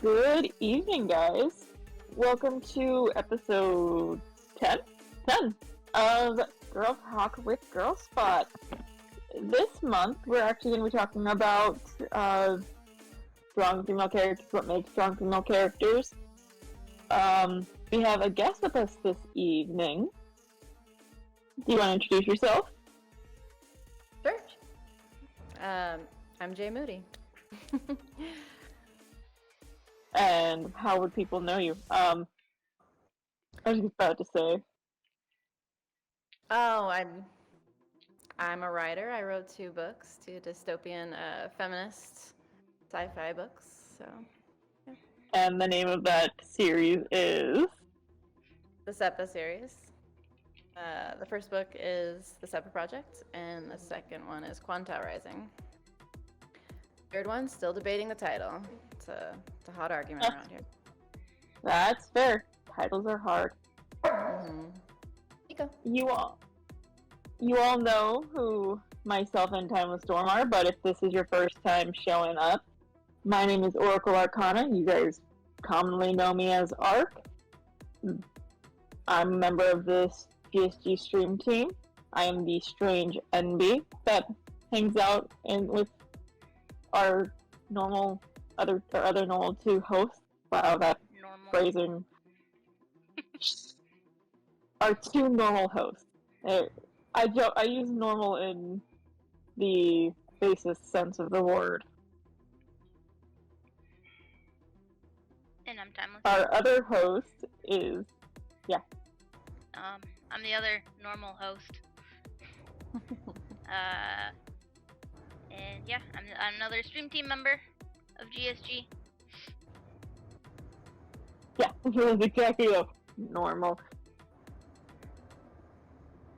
Good evening, guys. Welcome to episode 10 of Girl Talk with Girl Spot. This month, we're actually going to be talking about strong female characters, what makes strong female characters. We have a guest with us this evening. Do you want to introduce yourself? Sure. I'm Moody. And how would people know you? I was just about to say. Oh, I'm a writer. I wrote 2 books, 2 dystopian feminist sci-fi books. So, yeah. And the name of that series is the SEPA series. The first book is the SEPA Project, and the second one is Quanta Rising. Third one, still debating the title. It's a hot argument around here. That's fair. Titles are hard. Mm-hmm. You all know who myself and Timeless Storm are, but if this is your first time showing up, my name is Oracle Arcana. You guys commonly know me as Arc. I'm a member of this GSG stream team. I am the strange NB that hangs out with our other normal 2 hosts. Wow, that phrasing. Our 2 normal hosts. I use normal in the basest sense of the word. And I'm Timeless. Our other host is, I'm the other normal host. And yeah, I'm another stream team member of GSG. Yeah, that's exactly normal.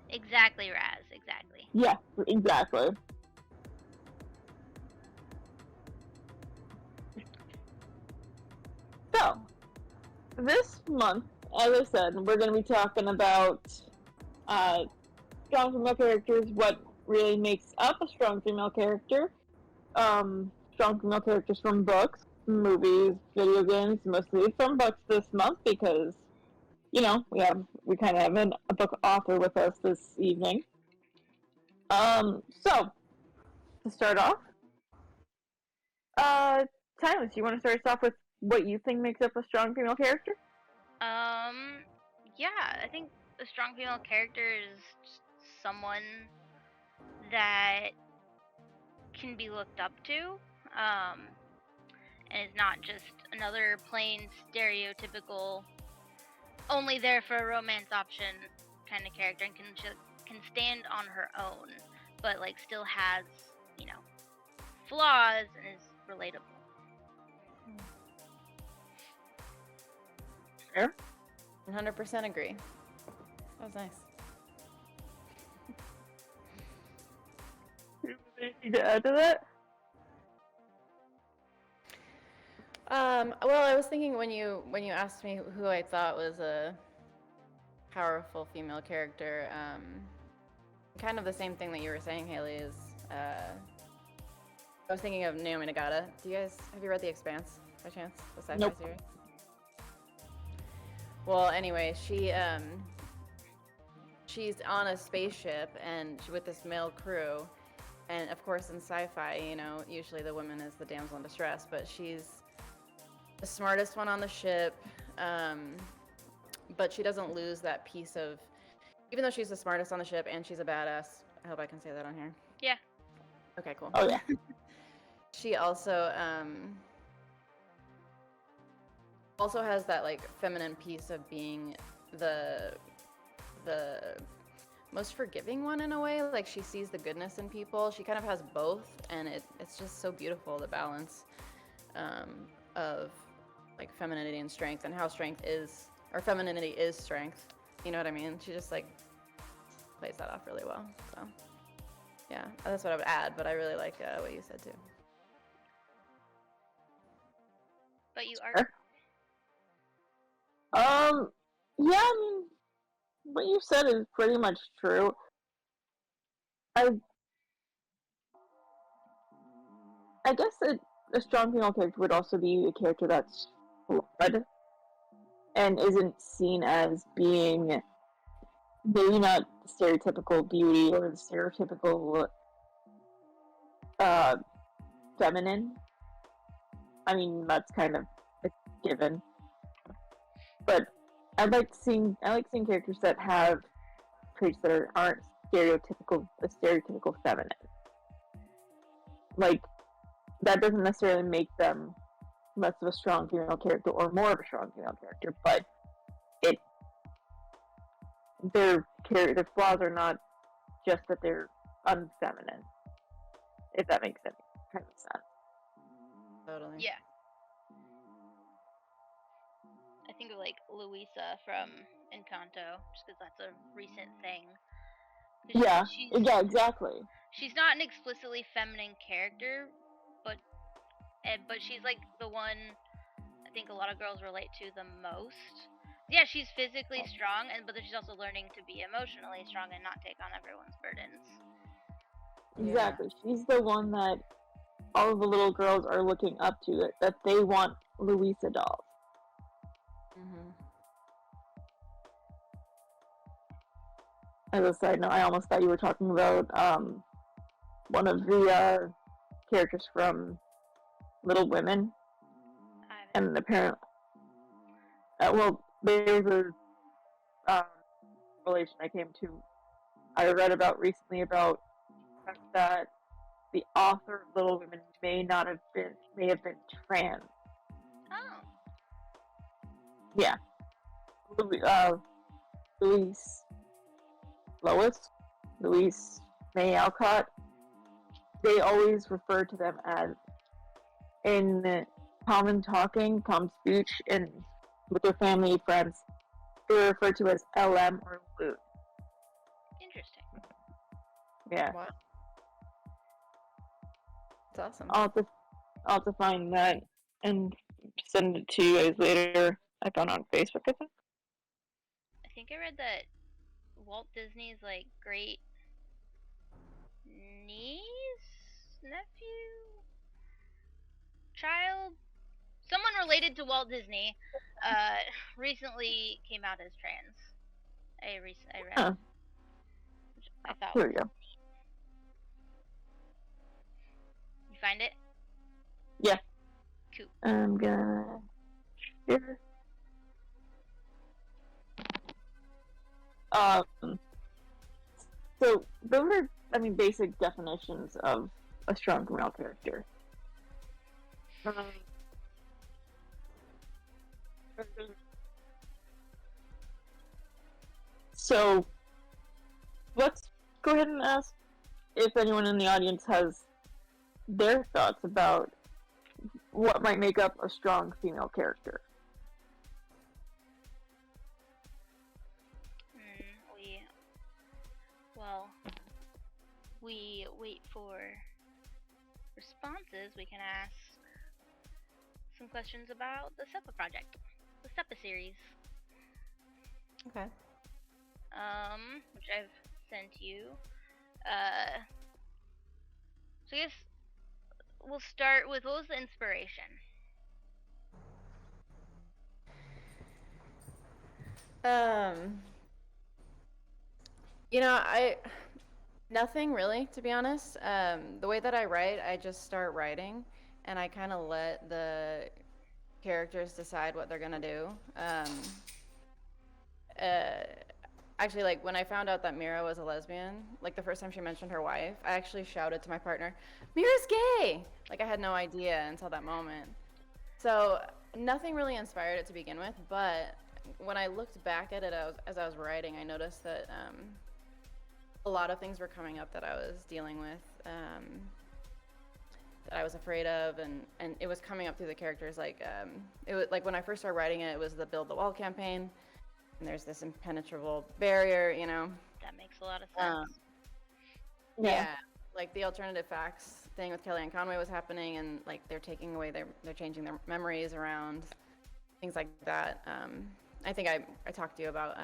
Exactly, Raz. Exactly. Yeah, exactly. So, this month, as I said, we're going to be talking about strong female characters, what really makes up a strong female character, strong female characters from books, movies, video games, mostly from books this month because, we kind of have a book author with us this evening. So, to start off, Timeless, you want to start us off with what you think makes up a strong female character? Yeah, I think a strong female character is someone that can be looked up to, and is not just another plain stereotypical, only there for a romance option kind of character, and can stand on her own, but like still has, flaws and is relatable. Fair. 100% agree. That was nice. Anything to add to that? Well, I was thinking when you asked me who I thought was a powerful female character, kind of the same thing that you were saying, Haley, is I was thinking of Naomi Nagata. Have you read The Expanse by chance? The sci-fi Nope. series? Well, anyway, she's on a spaceship and with this male crew, and of course in sci-fi, usually the woman is the damsel in distress, but she's the smartest one on the ship, but she doesn't lose that piece of, even though she's the smartest on the ship and she's a badass. I hope I can say that on here. Yeah. Okay, cool. Oh, yeah. She also has that like feminine piece of being the most forgiving one in a way. Like she sees the goodness in people. She kind of has both, and it's just so beautiful, the balance of like femininity and strength, and how femininity is strength. You know what I mean? She just like plays that off really well. So yeah, that's what I would add. But I really like what you said too. But you are. Yeah, I mean, what you said is pretty much true. I guess a strong female character would also be a character that's flawed and isn't seen as being maybe not the stereotypical beauty or the stereotypical uh, feminine. I mean, that's kind of a given. But I like seeing characters that have traits that aren't stereotypical feminine. Like that doesn't necessarily make them less of a strong female character or more of a strong female character, but it their flaws are not just that they're unfeminine. If that makes any kind of sense. Totally. Yeah. I think of like Louisa from Encanto, just because that's a recent thing. Yeah, yeah, exactly. She's not an explicitly feminine character, but she's like the one I think a lot of girls relate to the most. Yeah, she's physically strong, but then she's also learning to be emotionally strong and not take on everyone's burdens. Exactly. Yeah. She's the one that all of the little girls are looking up to, that they want Louisa dolls. Mm-hmm. As a side note, I almost thought you were talking about one of the characters from Little Women. And apparently, well, there's a relation I read about recently about that the author of Little Women may have been trans. Oh. Yeah. Louise May Alcott. They always refer to them as, in common speech, and with their family friends, they're referred to as LM or Lou. Interesting. Yeah. Wow. That's awesome. I'll have to find that and send it to you guys later. I found it on Facebook, I think. I think I read that Walt Disney's like great niece, nephew, child, someone related to Walt Disney, recently came out as trans. I read. Which I thought. Here we go. You find it? Yeah. Cool. I'm gonna share. So those are, basic definitions of a strong female character. So let's go ahead and ask if anyone in the audience has their thoughts about what might make up a strong female character. We wait for responses. We can ask some questions about the SEPA project, the SEPA series. Okay. Which I've sent you. So I guess we'll start with, what was the inspiration? Nothing really, to be honest. The way that I write, I just start writing, and I kind of let the characters decide what they're gonna do. Actually, like, when I found out that Mira was a lesbian, like, the first time she mentioned her wife, I actually shouted to my partner, "Mira's gay!" Like, I had no idea until that moment. So nothing really inspired it to begin with, but when I looked back at it as I was writing, I noticed that a lot of things were coming up that I was dealing with, that I was afraid of, and it was coming up through the characters. Like, it was like when I first started writing it, it was the Build the Wall campaign, and there's this impenetrable barrier, you know. That makes a lot of sense. Yeah, like the alternative facts thing with Kellyanne Conway was happening, and like they're changing their memories around, things like that. I think I talked to you about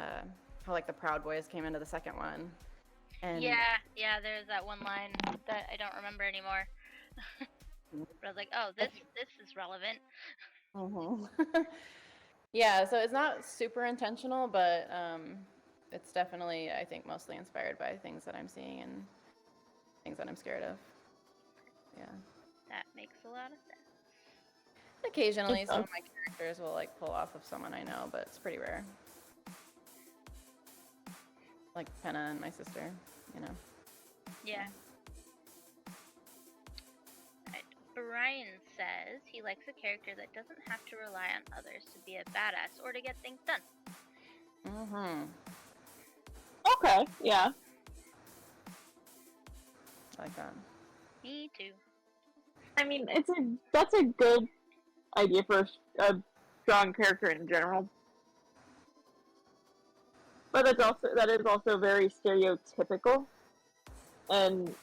how like the Proud Boys came into the second one. And yeah, there's that one line that I don't remember anymore. But I was like, oh, this is relevant. Yeah, so it's not super intentional, but it's definitely, I think, mostly inspired by things that I'm seeing and things that I'm scared of. Yeah. That makes a lot of sense. Occasionally, some of my characters will like pull off of someone I know, but it's pretty rare. Like Penna and my sister, you know. Yeah. Right. Brian says he likes a character that doesn't have to rely on others to be a badass or to get things done. Okay, yeah. I like that. Me too. I mean, that's a good idea for a strong character in general. But that is also very stereotypical. And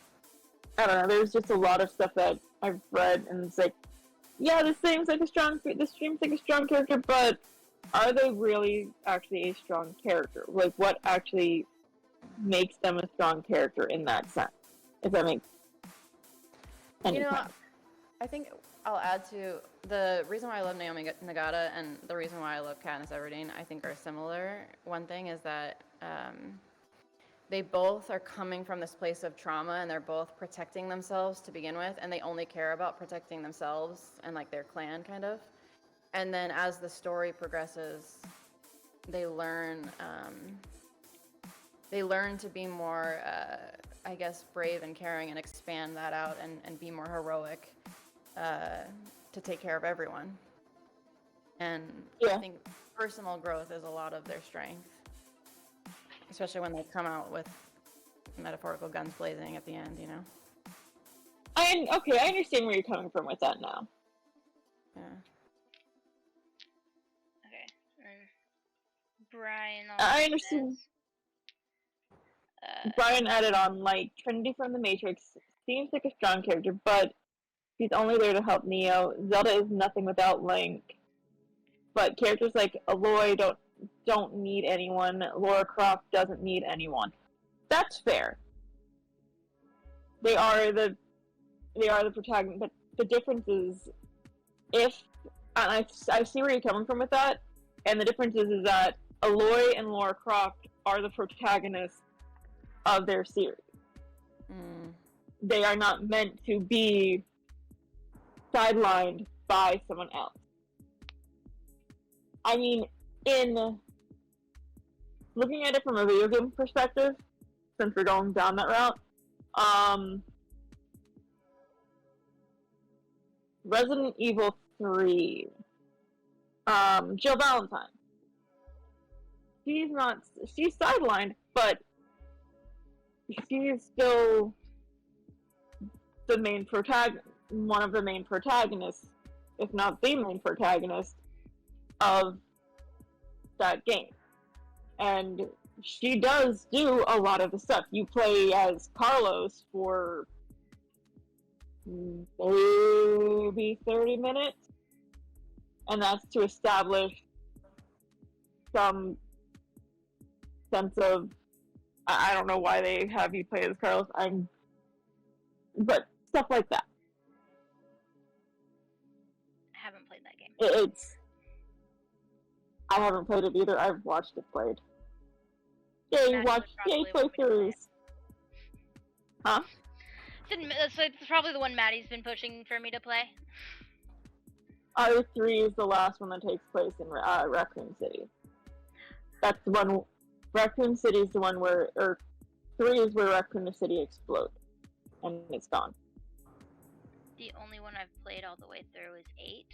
I don't know, there's just a lot of stuff that I've read and it's like, yeah, this seems like a strong character, but are they really actually a strong character? Like, what actually makes them a strong character in that sense? If that makes any sense. I think I'll add to the reason why I love Naomi Nagata and the reason why I love Katniss Everdeen, I think are similar. One thing is that they both are coming from this place of trauma and they're both protecting themselves to begin with, and they only care about protecting themselves and like their clan kind of. And then as the story progresses, they learn to be more, I guess, brave and caring and expand that out and be more heroic to take care of everyone. And I think personal growth is a lot of their strength, especially when they come out with metaphorical guns blazing at the end, you know? I understand where you're coming from with that now. Yeah. Okay. Brian. I understand. Brian added on, like, Trinity from the Matrix seems like a strong character, but she's only there to help Neo. Zelda is nothing without Link. But characters like Aloy don't need anyone. Lara Croft doesn't need anyone. That's fair. They are the protagonist, but the difference is I see where you're coming from with that, and the difference is that Aloy and Lara Croft are the protagonists of their series. They are not meant to be sidelined by someone else. I mean, in looking at it from a video game perspective, since we're going down that route, Resident Evil 3, Jill Valentine. She's sidelined, but she is still one of the main protagonists, if not the main protagonist of that game. And she does do a lot of the stuff. You play as Carlos for maybe 30 minutes, and that's to establish some sense of, I don't know why they have you play as Carlos, but stuff like that. I haven't played that game. I haven't played it either. I've watched it played. Yay, playthroughs. Huh? So it's probably the one Maddie's been pushing for me to play. R3 is the last one that takes place in Raccoon City. That's the one. Raccoon City is the one where, or 3 is where Raccoon City explodes, and it's gone. The only one I've played all the way through is 8.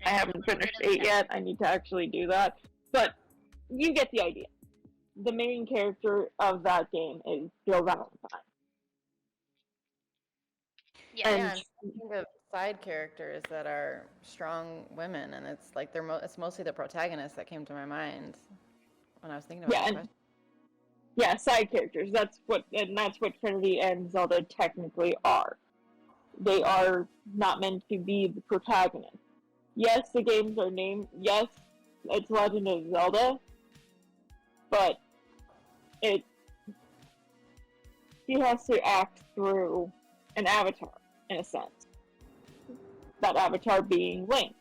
I haven't finished 8 yet. I need to actually do that. But you get the idea. The main character of that game is Jill Valentine. Yeah, and think of side characters that are strong women, and it's like it's mostly the protagonists that came to my mind when I was thinking about it. Yeah, side characters. That's what Trinity and Zelda technically are. They are not meant to be the protagonist. Yes, the games are named. Yes, it's Legend of Zelda, but she has to act through an avatar in a sense. that avatar being Link.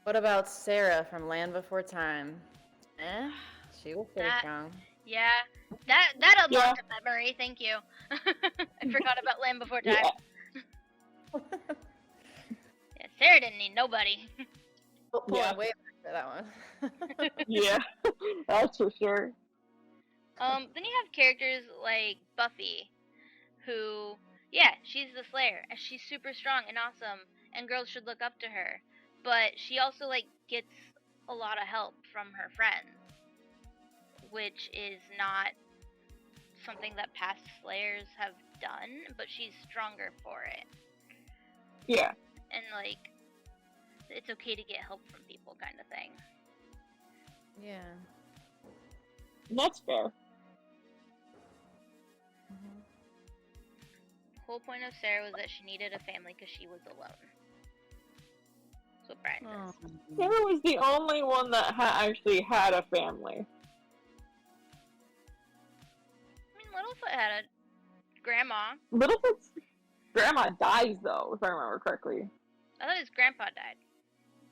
What about Sarah from Land Before Time? She was pretty That- strong. Yeah, that unlocked a memory. Thank you. I forgot about Land Before Time. Yeah. Yeah, Sarah didn't need nobody. Pulling way back for that one. Yeah, that's for sure. Then you have characters like Buffy, who, yeah, she's the Slayer, and she's super strong and awesome, and girls should look up to her. But she also like gets a lot of help from her friends, which is not something that past Slayers have done, but she's stronger for it. Yeah. And like, it's okay to get help from people, kind of thing. Yeah. That's fair. Mm-hmm. The whole point of Sarah was that she needed a family because she was alone. That's what Brian says. Sarah was the only one that actually had a family. I mean, Littlefoot had a grandma. Littlefoot's grandma dies, though, if I remember correctly. I thought his grandpa died.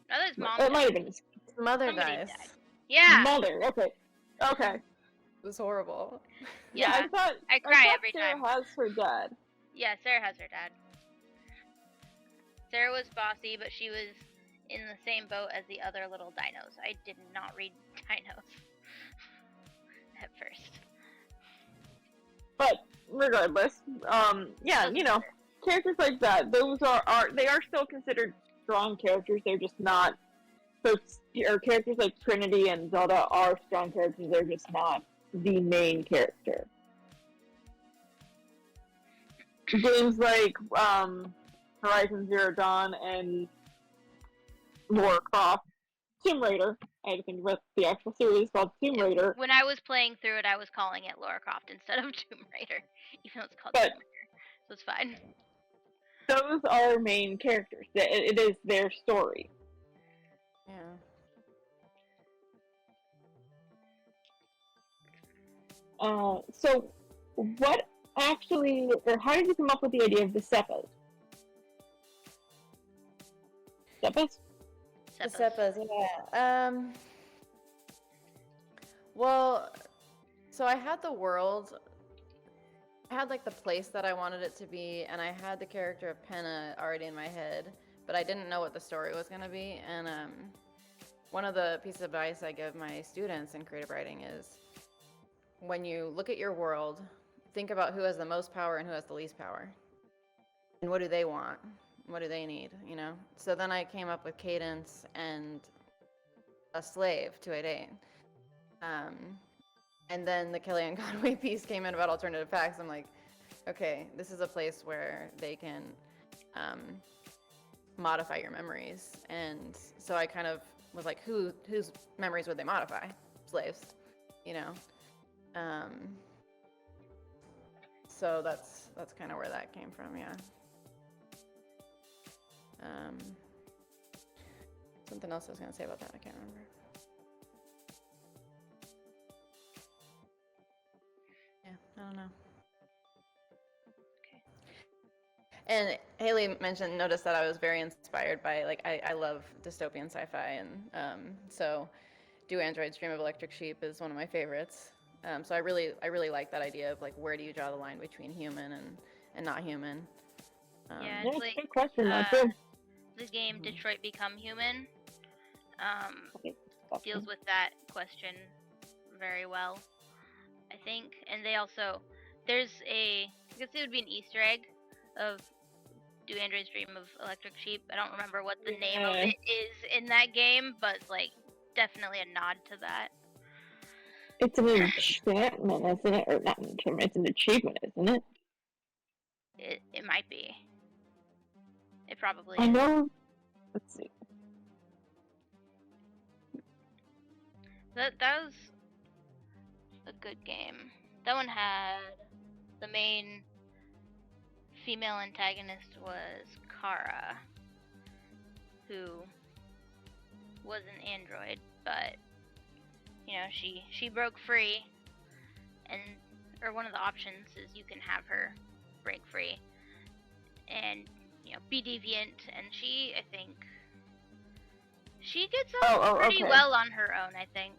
I thought his mom It died. might have been his Mother Somebody dies. died. Yeah. mother. Okay. It was horrible. Yeah. I cry thought every Sarah time. has her dad. Yeah, Sarah has her dad. Sarah was bossy, but she was in the same boat as the other little dinos. I did not read dinos at first. But regardless, yeah, you know, characters like that, those they are still considered strong characters. They're just not. So, or characters like Trinity and Zelda are strong characters. They're just not the main character. Games like Horizon Zero Dawn and Lara Croft, Tomb Raider. I had to think about the actual series called Tomb Raider. When I was playing through it, I was calling it Lara Croft instead of Tomb Raider, even though it's called Tomb Raider. So it's fine. Those are main characters. It is their story. Yeah. So, what actually, or how did you come up with the idea of the Seppas? Seppas? The Seppas, yeah. Well, so I had the world. I had like the place that I wanted it to be, and I had the character of Penna already in my head, but I didn't know what the story was gonna be. And one of the pieces of advice I give my students in creative writing is, when you look at your world, think about who has the most power and who has the least power, and what do they want, what do they need, you know? So then I came up with Cadence and a slave, 288. And then the Kellyanne Conway piece came in about alternative facts. I'm like, okay, this is a place where they can modify your memories. And so I kind of was like, whose memories would they modify? Slaves, you know? So that's kind of where that came from, yeah. Something else I was going to say about that, I can't remember. Yeah, I don't know. Okay. And Haley noticed that I was very inspired by, like, I love dystopian sci-fi, and so Do Androids Dream of Electric Sheep is one of my favorites. So I really like that idea of, like, where do you draw the line between human and not human? Yeah, That's it's a like good question, too. the game Detroit Become Human deals with that question very well, I think. And they also, I guess it would be an Easter egg of Do Androids Dream of Electric Sheep. I don't remember what the name of it is in that game, but like definitely a nod to that. It's an enchantment, isn't it? Or not an enchantment, it's an achievement, isn't it? It might be. It probably I is. know. Let's see. That was a good game. That one had the main female antagonist was Kara, who was an android, but you know, she broke free, or one of the options is you can have her break free and be deviant. And I think she gets up pretty okay. well on her own. I think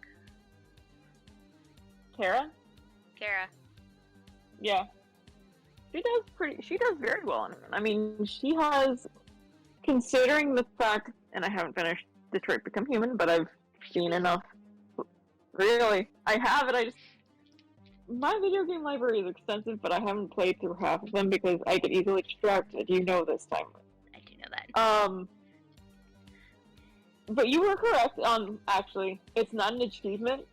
Kara? Kara. Yeah. She does very well on her own. I mean, she has, considering the fact, and I haven't finished Detroit Become Human, but I've seen enough. Really, I have it. My video game library is extensive, but I haven't played through half of them because I get easily distracted. You know this time. I do know that. But you were correct on, actually, it's not an achievement.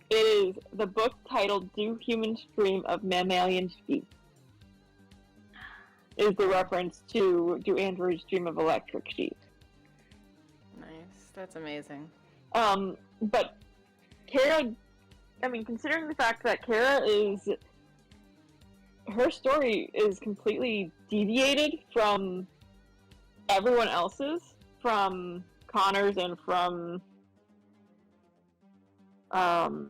It is the book titled Do Humans Dream of Mammalian Feet? Is the reference to Do Androids Dream of Electric Sheep? Nice. That's amazing. But Kara, I mean, considering the fact that her story is completely deviated from everyone else's, from Connor's and from, oh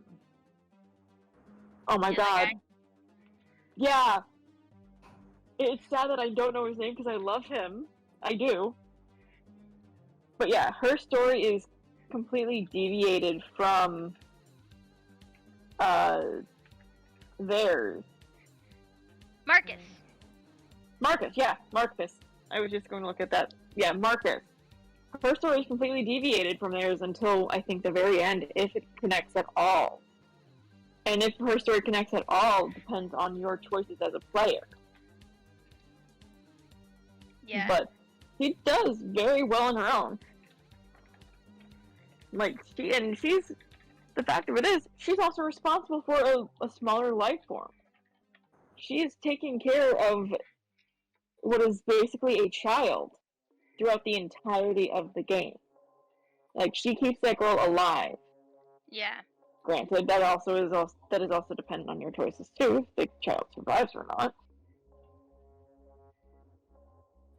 my god. Yeah. It's sad that I don't know his name because I love him. I do. But yeah, her story is completely deviated from theirs. Marcus, yeah, Marcus. I was just going to look at that. Yeah, Marcus. Her story is completely deviated from theirs until I think the very end, if it connects at all. And if her story connects at all depends on your choices as a player. Yeah. But she does very well on her own. Like, she's, the fact of it is, she's also responsible for a smaller life form. She is taking care of what is basically a child throughout the entirety of the game. Like, she keeps that girl alive. Yeah. Granted, that is also dependent on your choices too, if the child survives or not.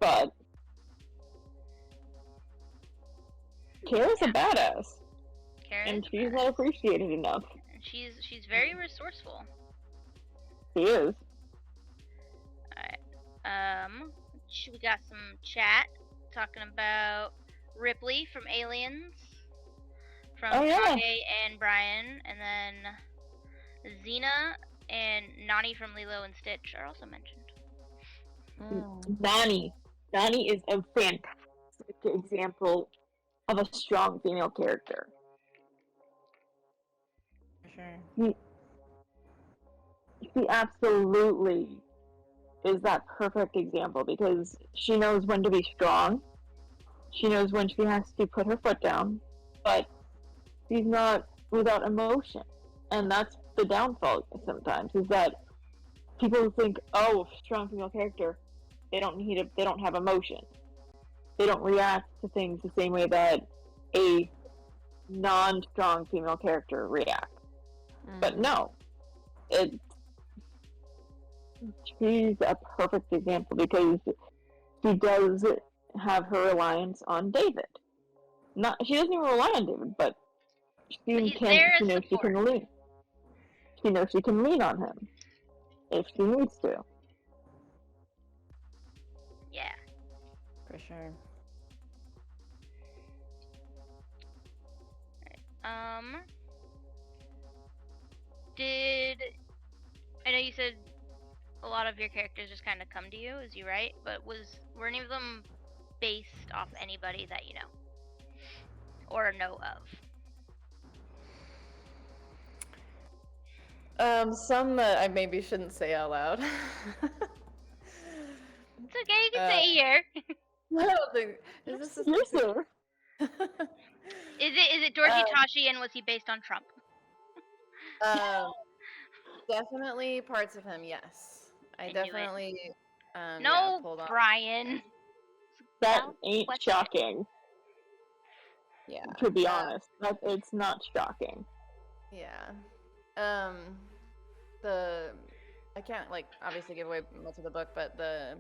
But Kara's a badass. And she's not appreciated enough. And she's very resourceful. She is. Alright. We got some chat talking about Ripley from Aliens, from Kage and Brian, and then Xena and Nani from Lilo and Stitch are also mentioned. Nani is a fantastic example of a strong female character. Sure. She absolutely is that perfect example because she knows when to be strong. She knows when she has to put her foot down, but she's not without emotion. And that's the downfall sometimes, is that people think, oh, strong female character, they don't have emotion. They don't react to things the same way that a non-strong female character reacts. But no, she's a perfect example because she does have her reliance on David. She doesn't even rely on David, but she knows she can lean. She knows she can lean on him if she needs to. Yeah. For sure. I know you said a lot of your characters just kind of come to you, is you right? But were any of them based off anybody that you know or know of? Some that I maybe shouldn't say out loud. It's okay, you can say it here. I don't think. Yes, sir. Is it Dorothy Tashi, and was he based on Trump? Definitely parts of him, yes. I definitely. No, pulled on. Brian. That ain't shocking. Yeah. To be honest, it's not shocking. Yeah. I can't obviously give away much of the book, but the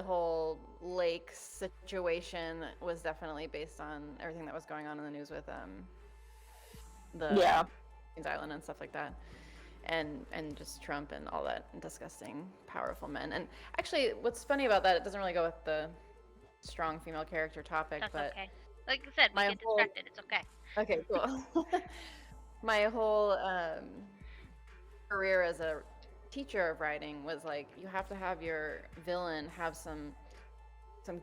whole lake situation was definitely based on everything that was going on in the news with the Queen's Island and stuff like that. and just Trump and all that disgusting, powerful men. And actually, what's funny about that, it doesn't really go with the strong female character topic, That's but okay. Like I said, we my get whole distracted. It's okay. okay, cool. My whole career as a teacher of writing was like you have to have your villain have some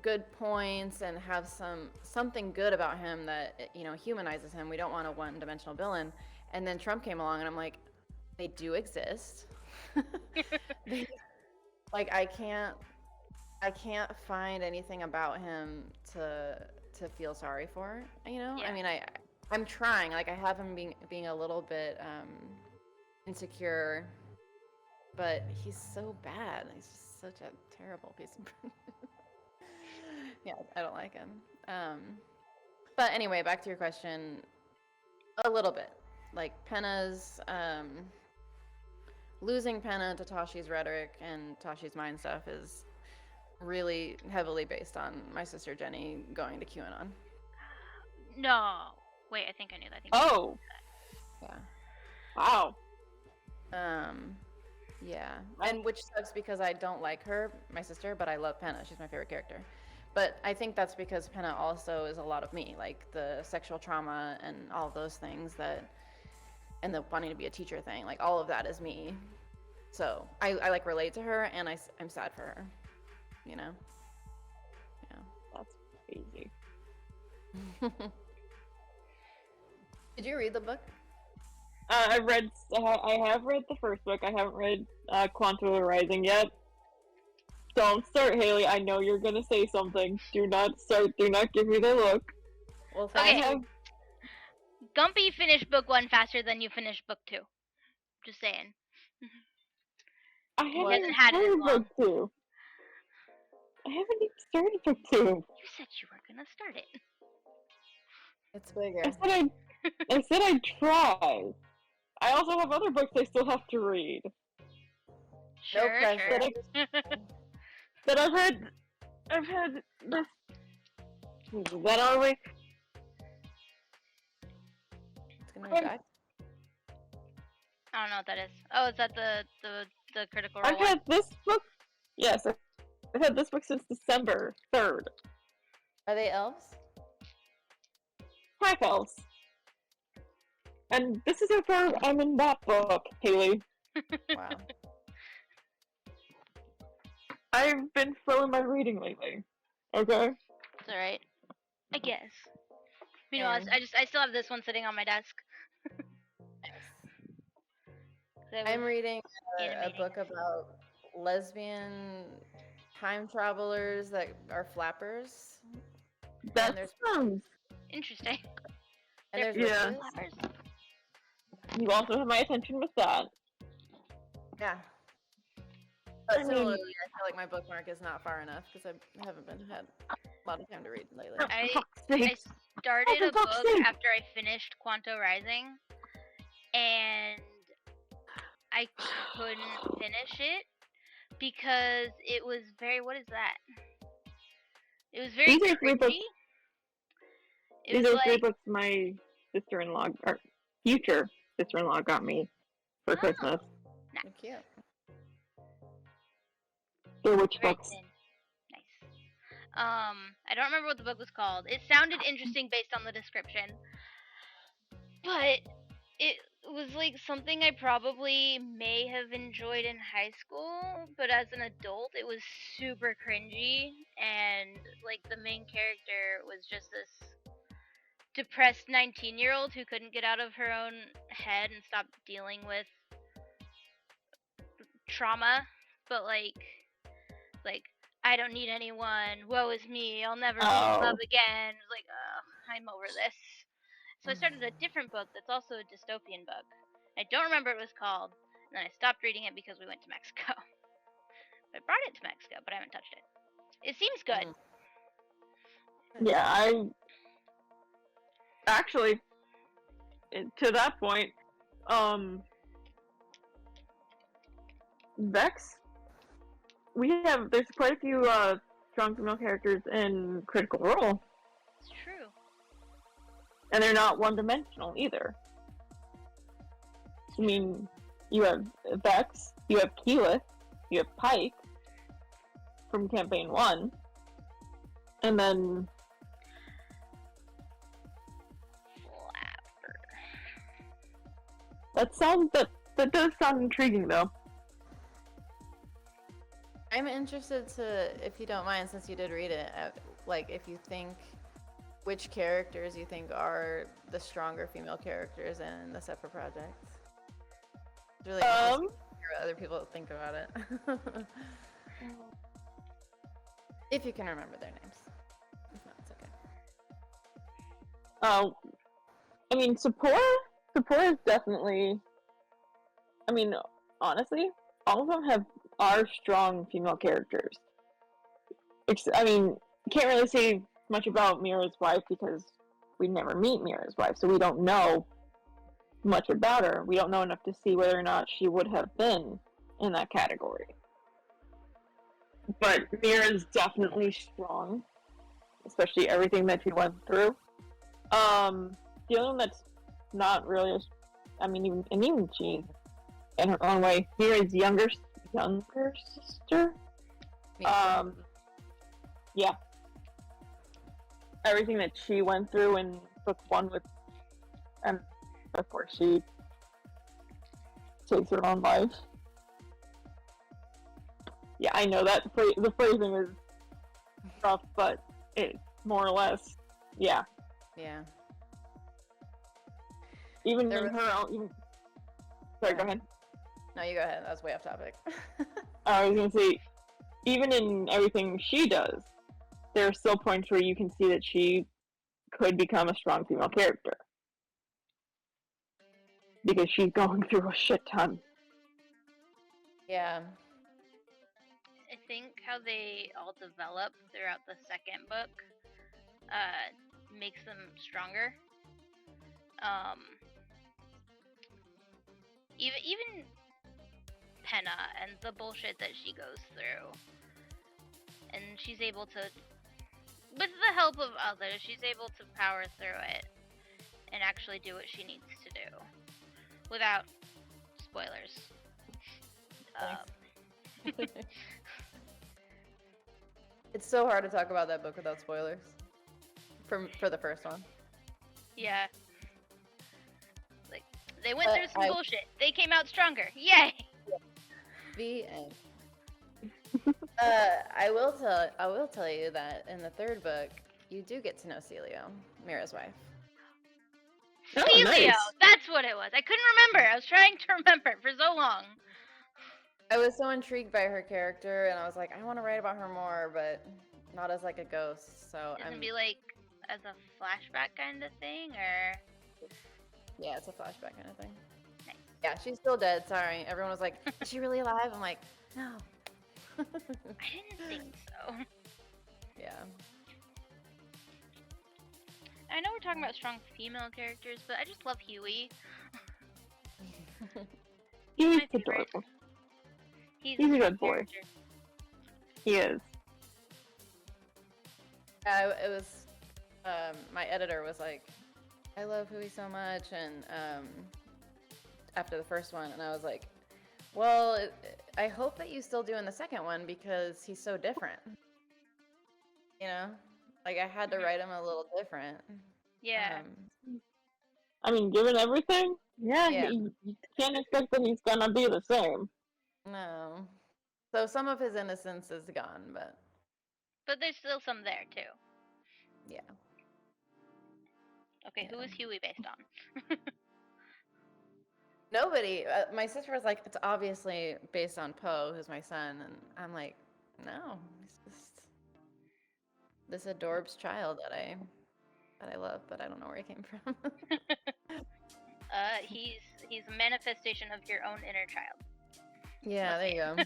good points and have something good about him that humanizes him. We don't want a one-dimensional villain. And then Trump came along, and I'm like, they do exist. Like I can't find anything about him to feel sorry for. Yeah. I mean, I'm trying. Like I have him being a little bit insecure, but he's so bad. He's just such a terrible piece of. Yeah, I don't like him. But anyway, back to your question. A little bit. Like Penna's losing Penna to Tashi's rhetoric and Tashi's mind stuff is really heavily based on my sister Jenny going to QAnon. No. Wait, I think I knew that. Oh. Yeah. Wow. Yeah. And which sucks because I don't like her, my sister, but I love Penna. She's my favorite character. But I think that's because Penna also is a lot of me, like the sexual trauma and all of those things and the wanting to be a teacher thing, like all of that is me. So I like relate to her, and I'm sad for her, Yeah. That's crazy. Did you read the book? I have read the first book. I haven't read Quantum Rising yet. Don't start, Haley. I know you're gonna say something. Do not start. Do not give me the look. Well, Okay. I have... Gumpy finished book 1 faster than you finished book 2. Just saying. I He haven't hasn't had it as started long. book 2. I haven't even started book 2. You said you were gonna start it. it's bigger. I said I'd try. I also have other books I still have to read. Sure, pressure. sure. That I've had this. That are we? It's gonna be back. I don't know what that is. Oh, is that the Critical Role I've one? had this book. Yes, I've had this book since December 3rd. Are they elves? Half elves. And this is how far I'm in that book, Haley. Wow. I've been slow in my reading lately. Okay? It's alright. I guess. You know, And- I still have this one sitting on my desk. I'm reading a animating. book about lesbian time travelers that are flappers. That there's- sounds... Interesting. And there's Yeah. witches. Flappers? You also have my attention with that. Yeah. But I mean- similarly, I feel like my bookmark is not far enough because I haven't had a lot of time to read lately. I Sake. started For a fuck's book sake. after I finished Quanto Rising, and I couldn't finish it because it was very. What is that? It was very These are 3 books. cringy. It These was are 3 like, books my sister-in-law, or future sister-in-law, got me for Christmas. They're cute. They're witch very books. thin. Nice. I don't remember what the book was called. It sounded interesting based on the description, but it was like something I probably may have enjoyed in high school, but as an adult, it was super cringy, and like the main character was just this depressed 19-year-old who couldn't get out of her own head and stop dealing with trauma, but like I don't need anyone, woe is me, I'll never be in love again. It's like, I'm over this. So I started a different book that's also a dystopian book. I don't remember what it was called, and then I stopped reading it because we went to Mexico. I brought it to Mexico, but I haven't touched it. It seems good. Yeah, I... Actually, to that point, Vex, there's quite a few, strong female characters in Critical Role, It's true. and they're not one-dimensional either. I mean, you have Vex, you have Keyleth, you have Pike from Campaign 1, and then that does sound intriguing though. I'm interested to, if you don't mind, since you did read it, like if you think which characters you think are the stronger female characters in the separate projects. It's really interesting to hear what other people think about it. If you can remember their names. If not, it's okay. I mean, Sephora is definitely. I mean, honestly, all of them are strong female characters. I mean, can't really say much about Mira's wife because we never meet Mira's wife, so we don't know much about her. We don't know enough to see whether or not she would have been in that category. But Mira's definitely strong, especially everything that she went through. The only one that's not really, even she, in her own way, Mira's younger sister. Yeah. Everything that she went through in book 1 with, before she takes her own life. Yeah, I know that the phrasing is rough, but it more or less, yeah. Yeah. Even in her own. Sorry, go ahead. No, you go ahead. That was way off topic. I was gonna say, even in everything she does, there are still points where you can see that she could become a strong female character. Because she's going through a shit ton. Yeah. I think how they all develop throughout the second book makes them stronger. Even Penna and the bullshit that she goes through, and she's able to, with the help of others, she's able to power through it and actually do what she needs to do without spoilers. It's so hard to talk about that book without spoilers. For the first one. Yeah. Like, they went through some bullshit. They came out stronger. Yay! The end. I will tell you that in the third book, you do get to know Celio, Mira's wife. Oh, Celio! nice. That's what it was. I couldn't remember. I was trying to remember for so long. I was so intrigued by her character, and I was like, I want to write about her more, but not as like a ghost. So It's gonna be like as a flashback kind of thing, or yeah, it's a flashback kind of thing. Nice. Yeah, she's still dead. Sorry, everyone was like, is she really alive? I'm like, no. I didn't think so. Yeah. I know we're talking about strong female characters, but I just love Huey. He's my favorite. adorable. He's a strong good boy. character. He is. It was, my editor was like, I love Huey so much, and after the first one, and I was like, well, I hope that you still do in the second one because he's so different. You know? Like, I had to write him a little different. Yeah. I mean, given everything, yeah. You can't expect that he's gonna be the same. No. So some of his innocence is gone, but there's still some there, too. yeah. Okay, who is Huey based on? Nobody. My sister was like, it's obviously based on Poe, who's my son, and I'm like, no, he's just this adorbs child that I love, but I don't know where he came from. He's a manifestation of your own inner child. Yeah, there you go.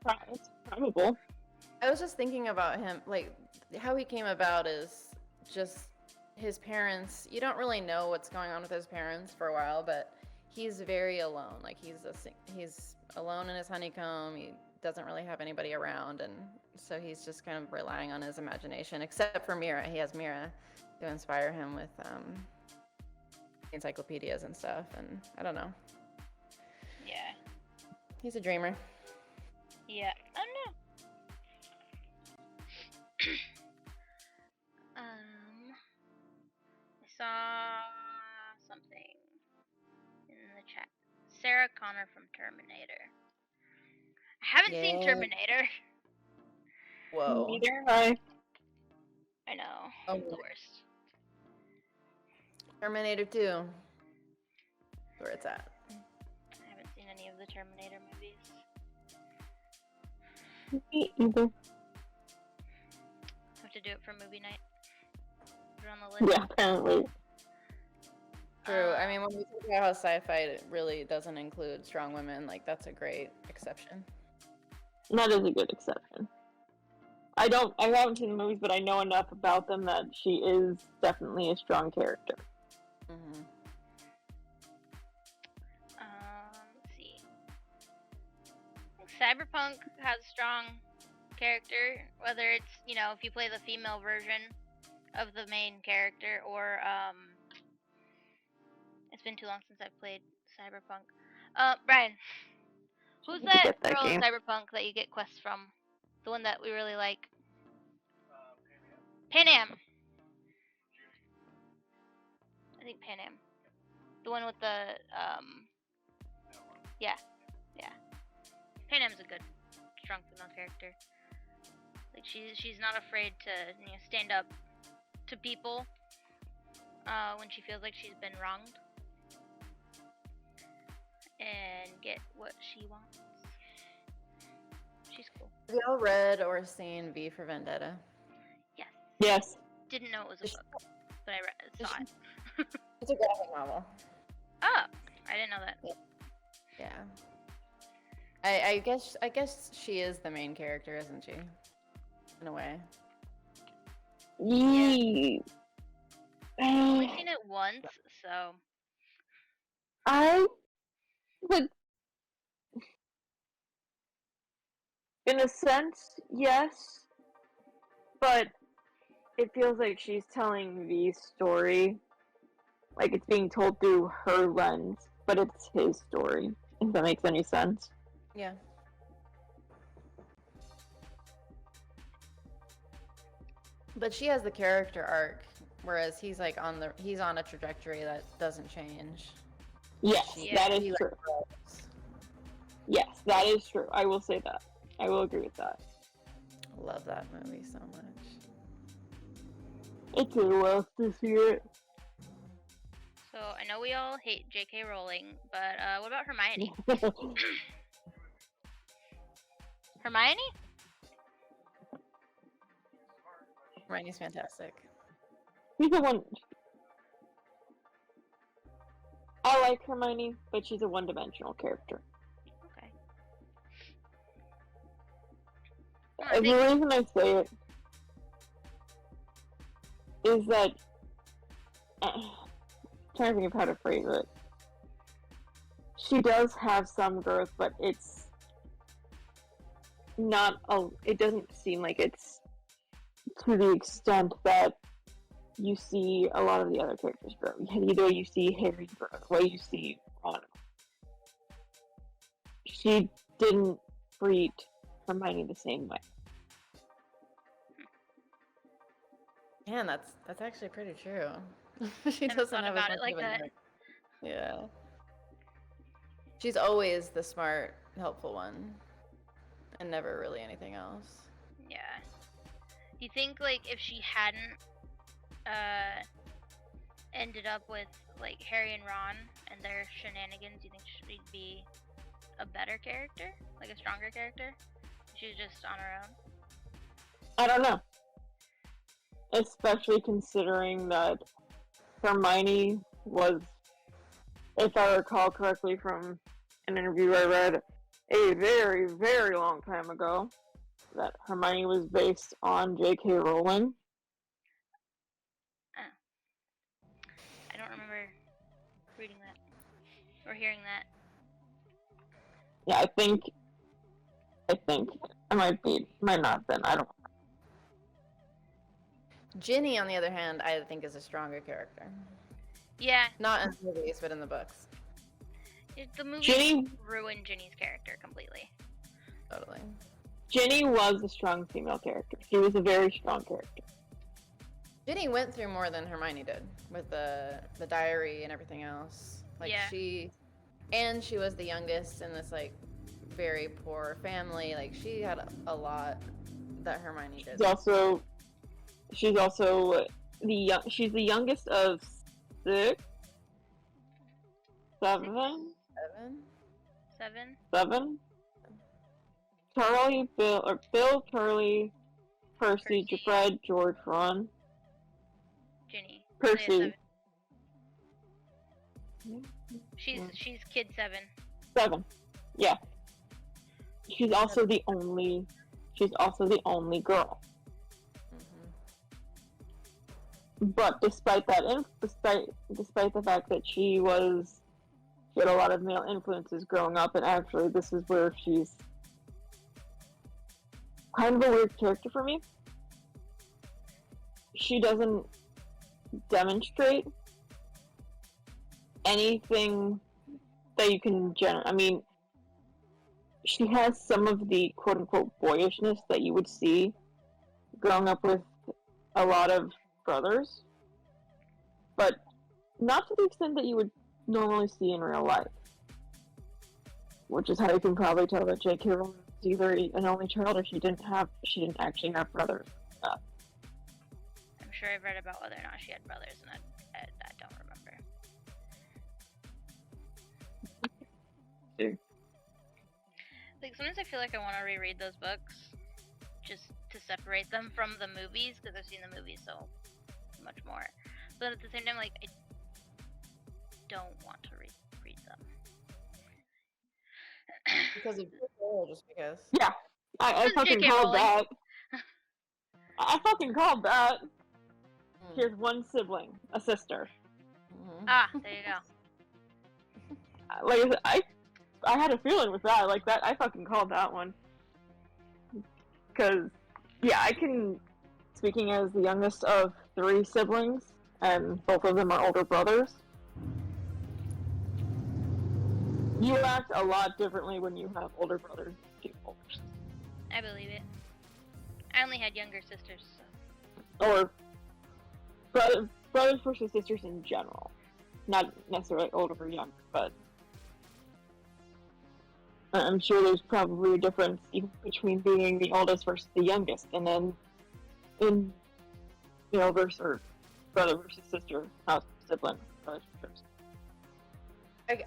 That's probable. I was just thinking about him, like how he came about is just his parents. You don't really know what's going on with his parents for a while, but he's very alone. Like he's alone in his honeycomb. He doesn't really have anybody around, and so he's just kind of relying on his imagination. Except for Mira, he has Mira to inspire him with encyclopedias and stuff. And I don't know. Yeah. He's a dreamer. Yeah. I don't know. I saw something in the chat. Sarah Connor from Terminator. I haven't seen Yeah. Terminator. Whoa. Neither have I know. Oh, The worst. Terminator 2. Where it's at. I haven't seen any of the Terminator movies. Me either. Have to do it for movie night. Put it on the list. Yeah, apparently. True. I mean, when we talk about how sci-fi really doesn't include strong women, like that's a great exception. That is a good exception. I haven't seen the movies, but I know enough about them that she is definitely a strong character. Mm-hmm. Let's see. Cyberpunk has a strong character, whether it's, if you play the female version of the main character, or, it's been too long since I've played Cyberpunk. Brian, who's that girl in Cyberpunk that you get quests from? The one that we really like? Pan Am. I think Pan Am. The one with the, yeah. Pan Am's a good, strong female character. Like, she's not afraid to, stand up to people, when she feels like she's been wronged. And get what she wants. She's cool. Have y'all read or seen V for Vendetta? Yes. Yes. Didn't know it was a book, but I saw it. It's a graphic novel. Oh, I didn't know that. Yeah. I guess she is the main character, isn't she? In a way. Yeah. I've only seen it once, so. I would, in a sense, yes, but it feels like she's telling V's story, like it's being told through her lens, but it's his story, if that makes any sense. Yeah. But she has the character arc, whereas he's like on a trajectory that doesn't change. Yes, that is true. Grows. Yes, that is true. I will say that. I will agree with that. Love that movie so much. It's a love to see it. So, I know we all hate J.K. Rowling, but what about Hermione? Hermione? Hermione's fantastic. She's the one. I like Hermione, but she's a one-dimensional character. Okay. The reason I say it is that I'm trying to think of how to phrase it. She does have some growth, but it's not it doesn't seem like it's to the extent that you see a lot of the other characters grow. Either you see Harry grow, the way you see Ron. She didn't treat Hermione the same way. Man, that's actually pretty true. She doesn't have about as it much like of a that. nerd. Yeah. She's always the smart, helpful one, and never really anything else. Yeah. Do you think, like, if she hadn't ended up with, like, Harry and Ron and their shenanigans, do you think she'd be a better character? Like, a stronger character? She's just on her own? I don't know. Especially considering that Hermione was, if I recall correctly from an interview I read a very, very long time ago, that Hermione was based on J.K. Rowling. I don't remember reading that or hearing that. Yeah, I think I might not have been. I don't know. Ginny, on the other hand, I think is a stronger character. Yeah. Not in the movies, but in the books. The movie Ginny ruined Ginny's character completely. Totally. Ginny was a strong female character. She was a very strong character. Ginny went through more than Hermione did with the diary and everything else. Like Yeah. she was the youngest in this like very poor family. Like she had a lot that Hermione did. She's also she's the youngest of 6, 7, 7. Bill, Charlie, Percy, Fred, George, Ron. Ginny. Percy. She's kid 7. 7. Yeah. She's also the only girl. But despite that, despite the fact that she had a lot of male influences growing up, and actually this is where she's kind of a weird character for me. She doesn't demonstrate anything that you can I mean, she has some of the quote-unquote boyishness that you would see growing up with a lot of brothers, but not to the extent that you would normally see in real life. Which is how you can probably tell that J.K. Rowling was either an only child or she didn't actually have brothers. I'm sure I've read about whether or not she had brothers, and I don't remember. Like, sometimes I feel like I want to reread those books just to separate them from the movies, because I've seen the movies so much more. But at the same time, like, I don't want to read them. Because of or just because. Yeah, I fucking called that. I fucking called that. She has one sibling, a sister. Ah, there you go. Like I had a feeling with that. Like that, I fucking called that one. Because, yeah, speaking as the youngest of 3 siblings, and both of them are older brothers, you act a lot differently when you have older brothers than older sisters. I believe it. I only had younger sisters, so. Or brothers versus sisters in general. Not necessarily older or younger, but I'm sure there's probably a difference even between being the oldest versus the youngest, and then in, versus brother versus sister, not sibling relationships.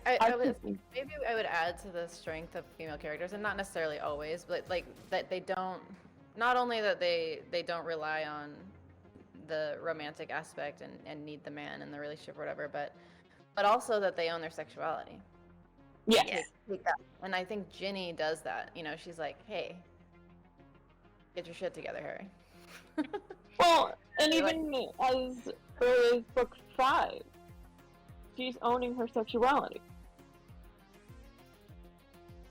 I would, maybe I would add to the strength of female characters, and not necessarily always, but like that they don't, not only that they don't rely on the romantic aspect and need the man in the relationship or whatever, but also that they own their sexuality. Yes. And I think Ginny does that. She's like, hey, get your shit together, Harry. Well, and even as early as book 5, she's owning her sexuality.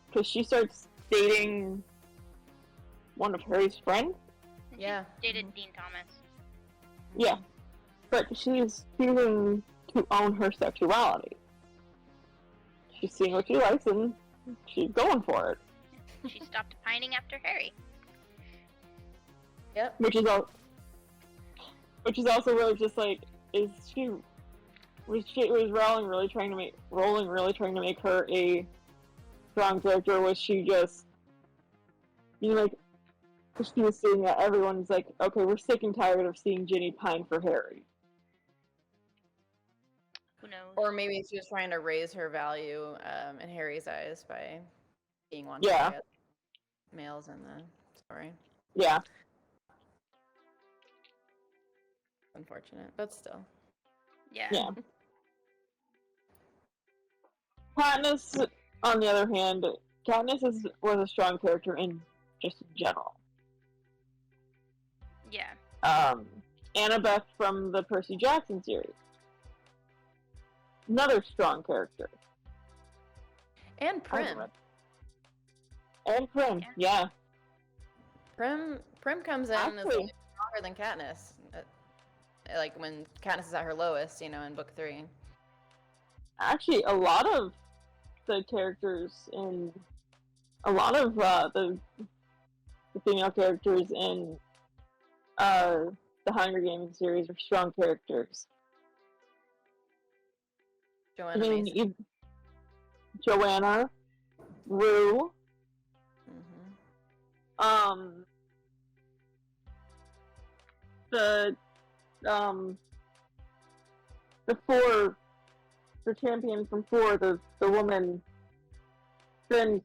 Because she starts dating one of Harry's friends. Yeah. She dated Dean Thomas. Yeah. But she's choosing to own her sexuality. She's seeing what she likes and she's going for it. She stopped pining after Harry. Yep. Which is also really just like, was Rowling really trying to make her a strong character, or was she just, like, because she was seeing that everyone's like, okay, we're sick and tired of seeing Ginny pine for Harry. Who knows? Or maybe she was trying to raise her value in Harry's eyes by being wanted by males in the story. Yeah. Unfortunate, but still. Yeah. Yeah. Katniss, on the other hand, was a strong character in general. Yeah. Annabeth from the Percy Jackson series. Another strong character. And Prim. And Prim, yeah. Prim comes in as Actually, stronger than Katniss. Like when Katniss is at her lowest, in book 3. Actually, a lot of the characters in a lot of the female characters in the Hunger Games series are strong characters. Joanna Mason. Joanna, Rue, the four, the champion from 4, the woman, then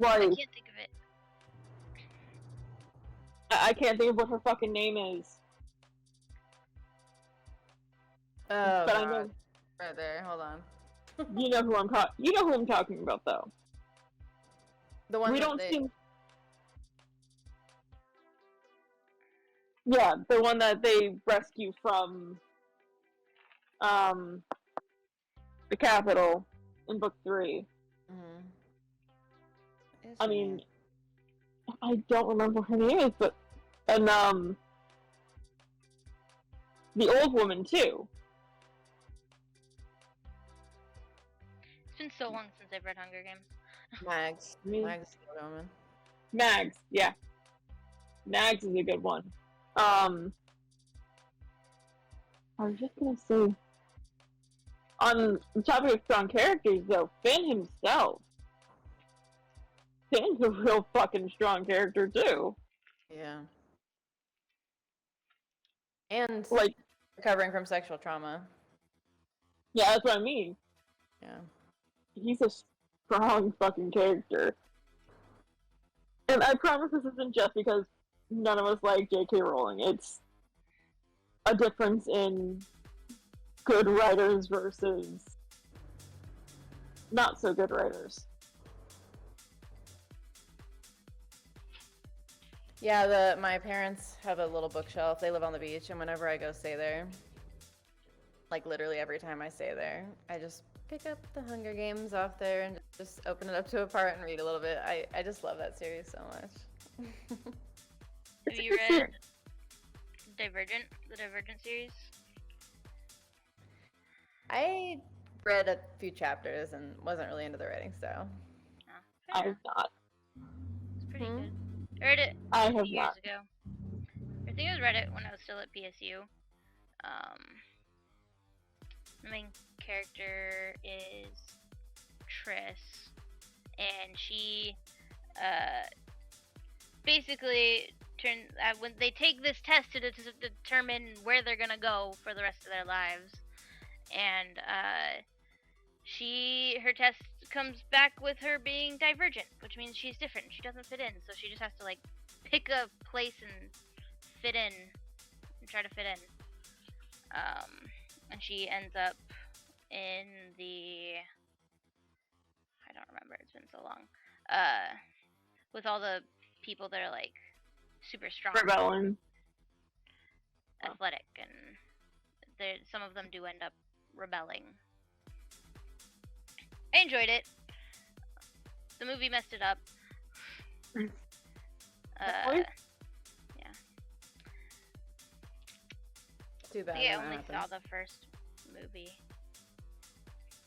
I wife. can't think of it. I can't think of what her fucking name is. Oh, but God. I know. Right there. Hold on. You know who I'm talking about, though. The one We that don't they... see. Yeah, the one that they rescue from the Capitol in book 3. I mean, I don't remember her name is, but and the old woman too. It's been so long since I've read Hunger Games. Mags. Mags is the woman. Mags, yeah. Mags is a good one. I was just gonna say, on the topic of strong characters, though, Finn himself. Finn's a real fucking strong character, too. Yeah. And, like, recovering from sexual trauma. Yeah, that's what I mean. Yeah. He's a strong fucking character. And I promise this isn't just because none of us like J.K. Rowling. It's a difference in good writers versus not so good writers. Yeah, my parents have a little bookshelf. They live on the beach, and whenever I go stay there, like literally every time I stay there, I just pick up the Hunger Games off there and just open it up to a part and read a little bit. I just love that series so much. Have you read Divergent, the Divergent series? I read a few chapters and wasn't really into the writing style. Oh, I have not. It's pretty good. I read it I a have few years not. ago. I think I read it when I was still at PSU. The main character is Triss, and she basically when they take this test to determine where they're gonna go for the rest of their lives, and her test comes back with her being divergent, which means she's different. She doesn't fit in, so she just has to like pick a place and fit in and try to fit in. And she ends up in the, I don't remember, it's been so long, with all the people that are like super strong, Rebellion, athletic, and some of them do end up rebelling. I enjoyed it. The movie messed it up. Yeah. Too bad. I only saw the first movie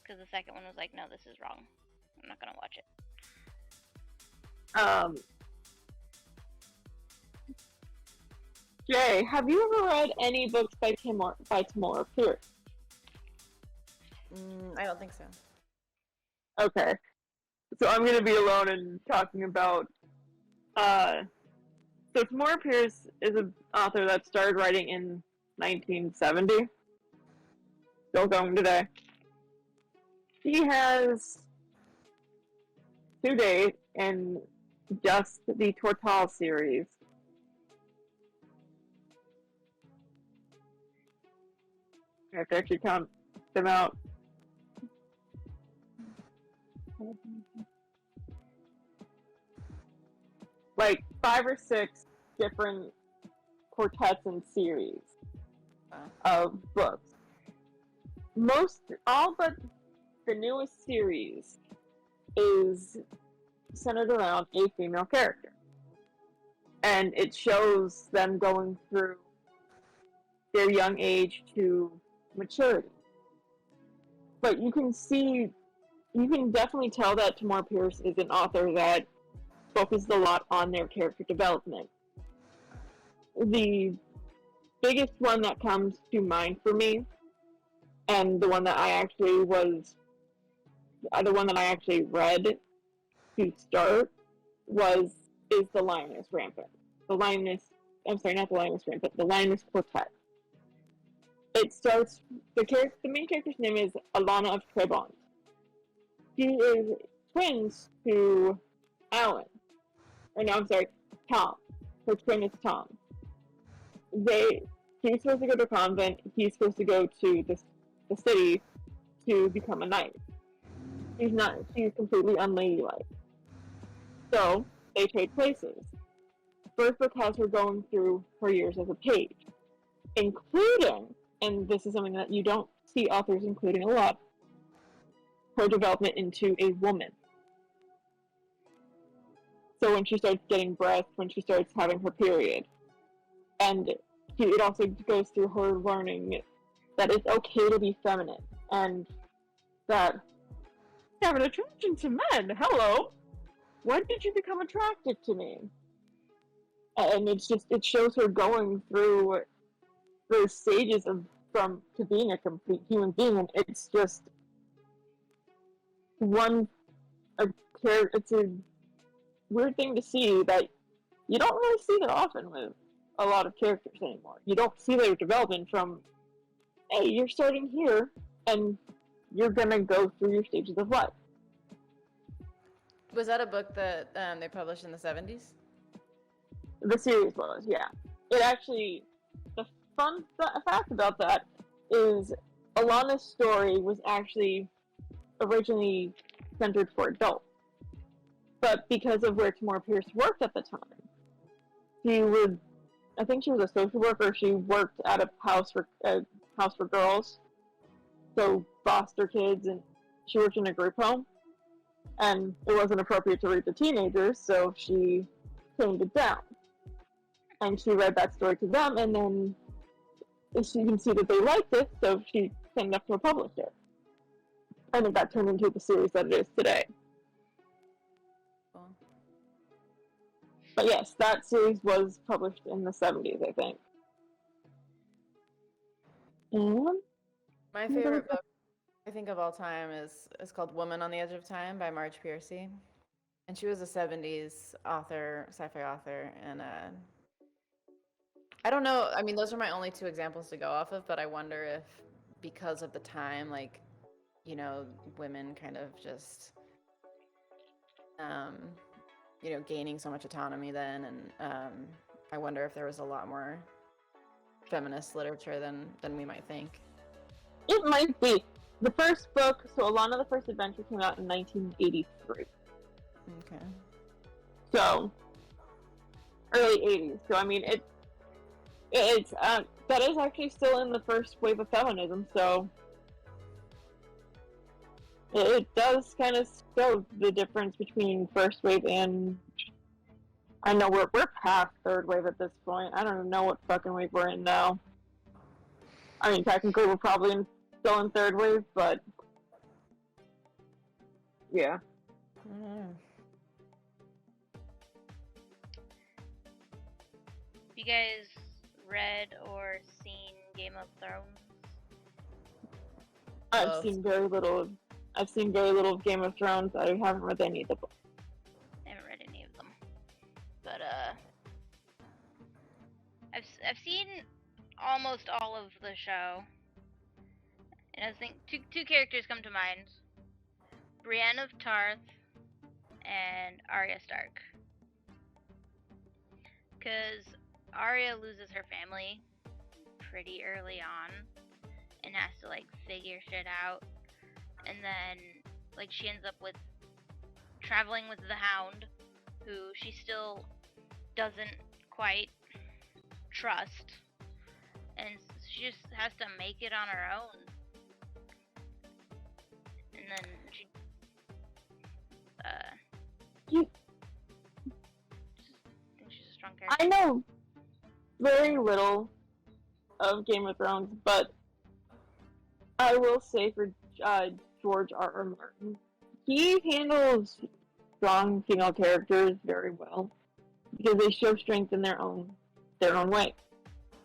because the second one was like, no, this is wrong. I'm not gonna watch it. Jay, have you ever read any books by Tamora Pierce? I don't think so. Okay. So I'm going to be alone in talking about... So Tamora Pierce is an author that started writing in 1970. Still going today. She has, to date, in just the Tortal series, I have to actually count them out. Like 5 or 6 different quartets and series of books. All but the newest series is centered around a female character. And it shows them going through their young age to maturity. But you can see you can definitely tell that Tamora Pierce is an author that focuses a lot on their character development. The biggest one that comes to mind for me, and the one that I actually read to start is the Lioness Rampant. The Lioness, I'm sorry, not the Lioness Rampant, the Lioness Quartet. It starts, the main character's name is Alana of Trebon. She is twins to Alan. Or no, I'm sorry, Tom. Her twin is Tom. She's supposed to go to a convent, he's supposed to go to the city to become a knight. She's completely unladylike. So, they trade places. First book has her going through her years as a page, including, and this is something that you don't see authors including a lot, her development into a woman. So when she starts getting breasts, when she starts having her period, and it also goes through her learning that it's okay to be feminine, and that you have an attraction to men. Hello, when did you become attracted to me? And it shows her going through those stages to being a complete human being, and it's just it's a weird thing to see that you don't really see that often with a lot of characters anymore. You don't see their development from, hey, you're starting here, and you're gonna go through your stages of life. Was that a book that they published in the 70s? The series was, yeah. It actually, the fun fact about that is Alana's story was actually originally centered for adults. But because of where Tamora Pierce worked at the time, I think she was a social worker. She worked at a house for girls, so foster kids, and she worked in a group home. And it wasn't appropriate to read to teenagers, so she toned it down. And she read that story to them, and then she can see that they liked it, so she sent it up to a publisher. And it got turned into the series that it is today. Cool. But yes, that series was published in the 70s, I think. And My favorite book, I think, of all time is called Woman on the Edge of Time by Marge Piercy. And she was a 70s author, sci-fi author, and I don't know, I mean, those are my only two examples to go off of, but I wonder if because of the time, like, you know, women kind of just, you know, gaining so much autonomy then, and I wonder if there was a lot more feminist literature than we might think. it might be. The first book, so Alana the First Adventure came out in 1983. Okay. So, early 80s. So, I mean, it's that is actually still in the first wave of feminism, so it does kind of show the difference between first wave and, I know we're past third wave at this point. I don't even know what fucking wave we're in now. I mean, technically we're probably still in third wave, but yeah. You guys read or seen Game of Thrones? I've seen very little of Game of Thrones. I haven't read any of the books. I haven't read any of them, but I've seen almost all of the show, and I think two characters come to mind: Brienne of Tarth and Arya Stark. Because Arya loses her family pretty early on and has to like figure shit out, and then like she ends up with traveling with the Hound, who she still doesn't quite trust, and she just has to make it on her own. And then she I think she's a strong character. I know very little of Game of Thrones, but I will say for George R.R. Martin, he handles strong female characters very well because they show strength in their own way.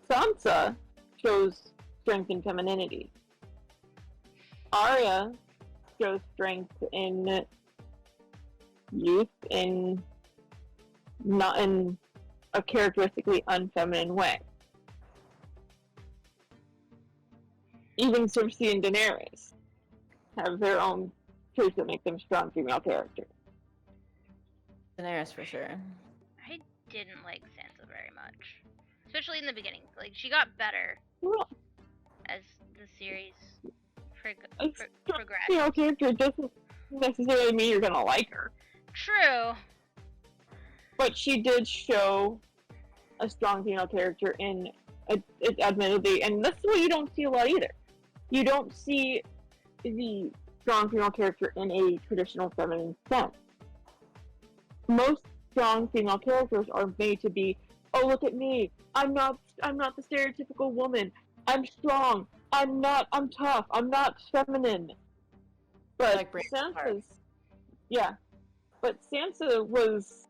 Sansa shows strength in femininity. Arya shows strength in youth, in not in a characteristically unfeminine way. Even Cersei and Daenerys have their own traits that make them strong female characters. Daenerys for sure. I didn't like Sansa very much, especially in the beginning. Like, she got better Well, as the series a strong progressed. female character doesn't necessarily mean you're gonna like her. True. But she did show a strong female character in, admittedly, and that's what you don't see a lot either. You don't see the strong female character in a traditional feminine sense. Most strong female characters are made to be, oh, look at me, I'm not the stereotypical woman, I'm strong, I'm tough, I'm not feminine. But Like Sansa's, yeah, but Sansa was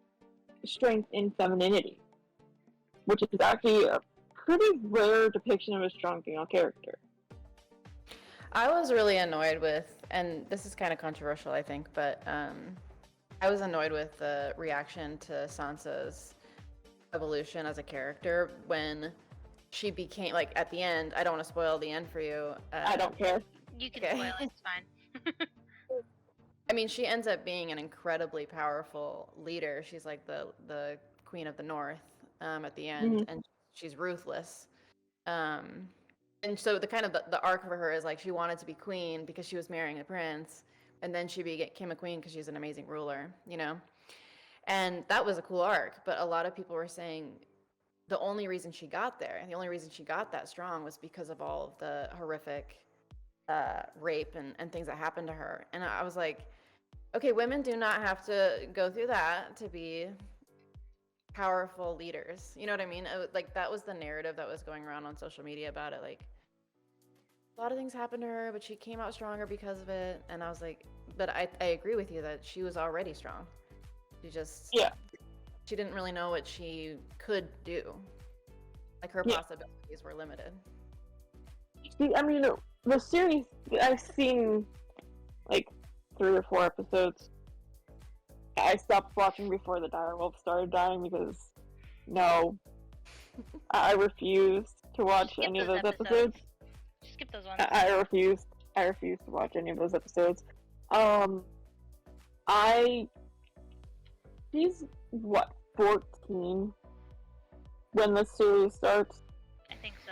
strength in femininity, which is actually a pretty rare depiction of a strong female character. I was really annoyed with, and this is kind of controversial, I think, but I was annoyed with the reaction to Sansa's evolution as a character when she became, like, at the end, I don't want to spoil the end for you. I don't care. You can Okay. spoil it, it's fine. I mean, she ends up being an incredibly powerful leader. She's like the Queen of the North at the end, and she's ruthless. And so the arc for her is like she wanted to be queen because she was marrying a prince, and then she became a queen because she's an amazing ruler, you know? And that was a cool arc, but a lot of people were saying the only reason she got there, and the only reason she got that strong was because of all of the horrific rape and things that happened to her. And I was like, okay, women do not have to go through that to be powerful leaders. You know what I mean? Like, that was the narrative that was going around on social media about it. Like, a lot of things happened to her, but she came out stronger because of it. And I was like, but I agree with you that she was already strong. She didn't really know what she could do. Like, her possibilities were limited. See, I mean, the series, I've seen like 3 or 4 episodes. I stopped watching before the direwolf started dying because, no, I refused to watch any of those episodes. Just skip those ones. I refused to watch any of those episodes. She's what, 14 when the series starts? I think so.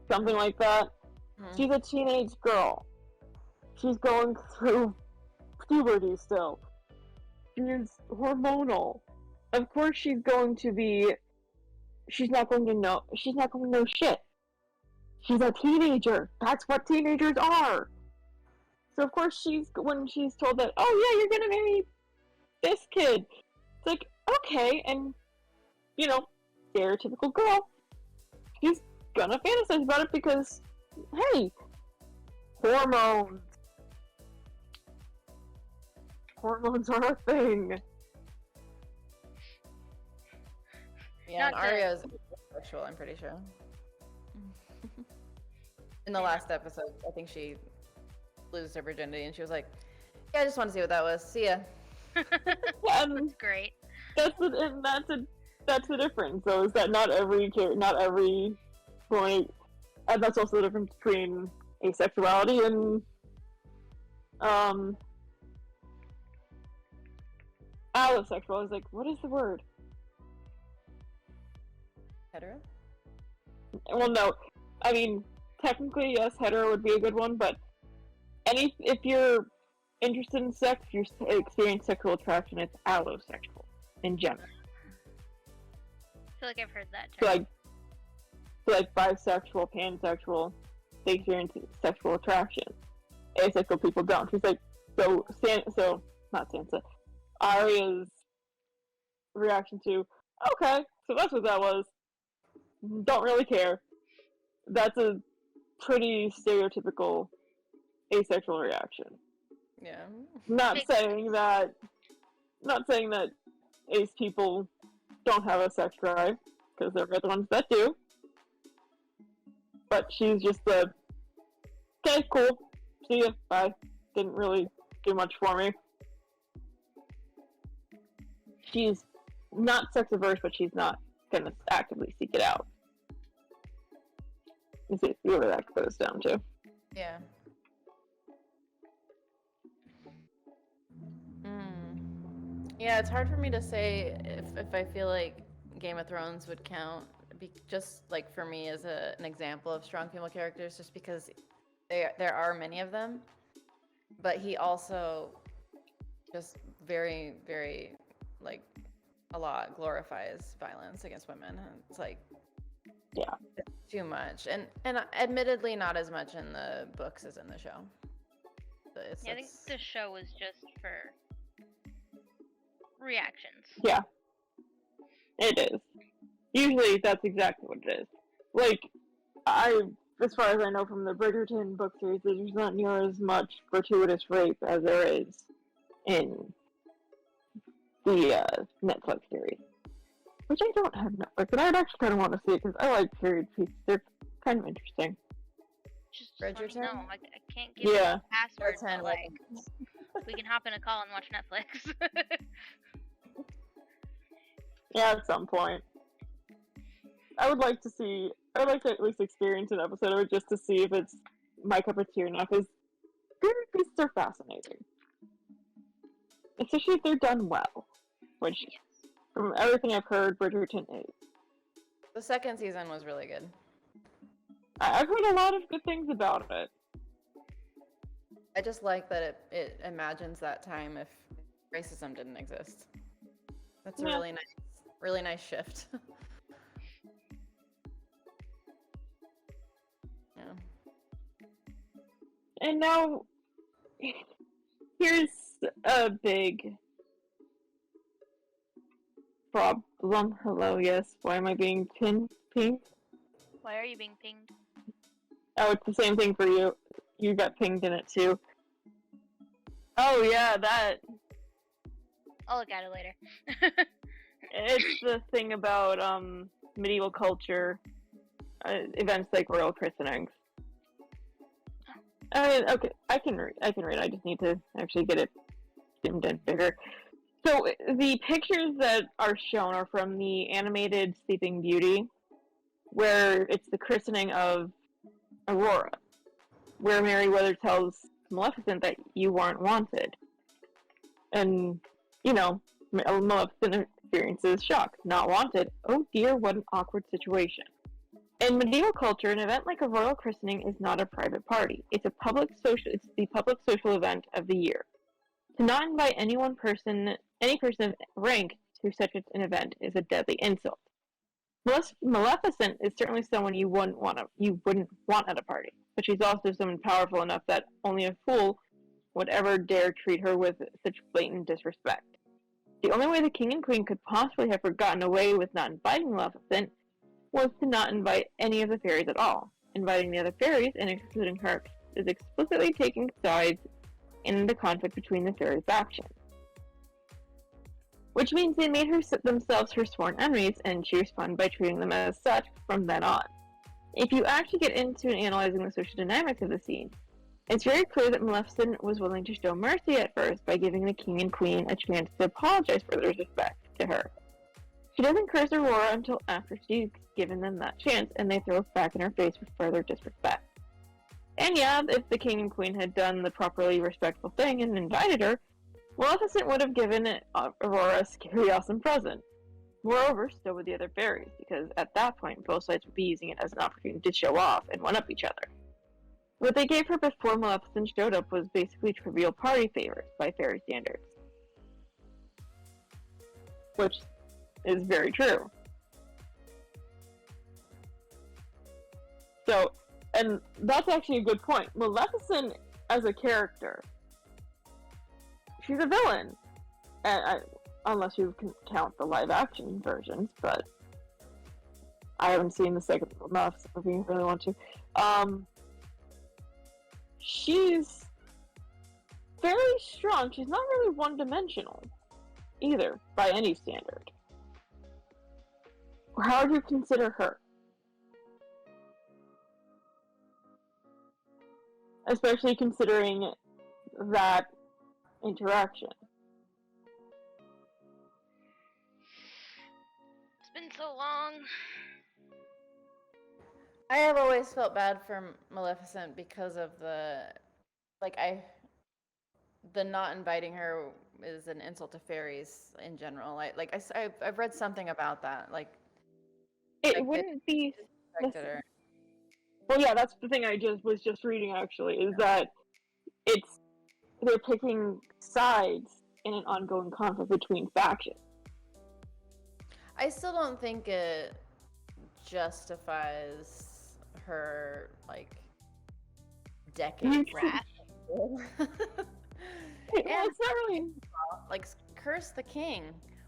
Something like that. Mhm. She's a teenage girl. She's going through puberty still. She's hormonal. Of course she's not going to know shit. She's a teenager. That's what teenagers are. So of course when she's told that, oh yeah, you're gonna marry this kid, it's like, okay, and you know, stereotypical girl, she's gonna fantasize about it because, hey, hormones. Hormones are a thing. Yeah, and Not to- Arya's sexual, I'm pretty sure. In the last episode, I think she loses her virginity, and she was like, "Yeah, I just want to see what that was. See ya." And That's great. that's the difference. Though, is that not every point, and that's also the difference between asexuality and allosexual. I was like, what is the word? Hetero? Well, no. I mean, technically, yes, hetero would be a good one, but if you're interested in sex, if you experience sexual attraction, it's allosexual in general. I feel like I've heard that So term. like bisexual, pansexual, they experience sexual attraction. Asexual people don't. She's like, not Sansa. Arya's reaction to, okay, so that's what that was. Don't really care. That's a pretty stereotypical asexual reaction. Yeah. Not saying that ace people don't have a sex drive, because there are the ones that do. But she's just okay, cool, see ya, bye. Didn't really do much for me. She's not sex averse, but she's not gonna actively seek it out. You see where that goes down to. Yeah. Yeah, it's hard for me to say if I feel like Game of Thrones would count, just like for me as an example of strong female characters, just because there are many of them, but he also just very, very, like, a lot glorifies violence against women. It's like, yeah, too much, and admittedly not as much in the books as in the show. But I think the show was just for reactions. Yeah, it is. Usually, that's exactly what it is. Like, as far as I know from the Bridgerton book series, there's not near as much gratuitous rape as there is in the Netflix series. Which I don't have Netflix, and I'd actually kind of want to see it because I like period pieces. They're kind of interesting. Just let me Bridgerton? know. I can't give you a password, Bridgerton, but like, we can hop in a call and watch Netflix. Yeah, at some point. I would like to at least experience an episode of it just to see if it's my cup of tea or not, because period pieces are fascinating. Especially if they're done well. Which, from everything I've heard, Bridgerton is. The second season was really good. I've heard a lot of good things about it. I just like that it imagines that time if racism didn't exist. That's a really nice shift. Yeah. And now, here's a big problem. Hello, yes. Why am I being pinged? Why are you being pinged? Oh, it's the same thing for you. You got pinged in it too. Oh yeah, that. I'll look at it later. It's the thing about medieval culture, events like royal christenings. Okay, I can read. I just need to actually get it zoomed in bigger. So the pictures that are shown are from the animated Sleeping Beauty, where it's the christening of Aurora, where Merryweather tells Maleficent that you aren't wanted. And, Maleficent experiences shock. Not wanted. Oh dear, what an awkward situation. In medieval culture, an event like a royal christening is not a private party. It's the public social event of the year. To not invite any person of rank to such an event is a deadly insult. Maleficent is certainly someone you wouldn't want at a party, but she's also someone powerful enough that only a fool would ever dare treat her with such blatant disrespect. The only way the king and queen could possibly have gotten away with not inviting Maleficent was to not invite any of the fairies at all. Inviting the other fairies and excluding her is explicitly taking sides in the conflict between the fairy factions. Which means they made themselves her sworn enemies, and she responded by treating them as such from then on. If you actually get into analyzing the social dynamics of the scene, it's very clear that Maleficent was willing to show mercy at first by giving the king and queen a chance to apologize for their disrespect to her. She doesn't curse Aurora until after she's given them that chance, and they throw it back in her face with further disrespect. And yeah, if the king and queen had done the properly respectful thing and invited her, Maleficent would have given Aurora a scary, awesome present. Moreover, so would the other fairies, because at that point, both sides would be using it as an opportunity to show off and one-up each other. What they gave her before Maleficent showed up was basically trivial party favors by fairy standards. Which is very true. So, and that's actually a good point. Maleficent, as a character, she's a villain. Unless you can count the live-action versions, but I haven't seen the second Maleficent movie, I really want to. She's fairly strong. She's not really one-dimensional either, by any standard. How would you consider her? Especially considering that interaction. It's been so long. I have always felt bad for Maleficent because of the not inviting her is an insult to fairies in general. I've read something about that. It wouldn't be. Her. Well, yeah, that's the thing I was just reading actually, is that they're picking sides in an ongoing conflict between factions. I still don't think it justifies her decades Wrath. It's not really curse the king.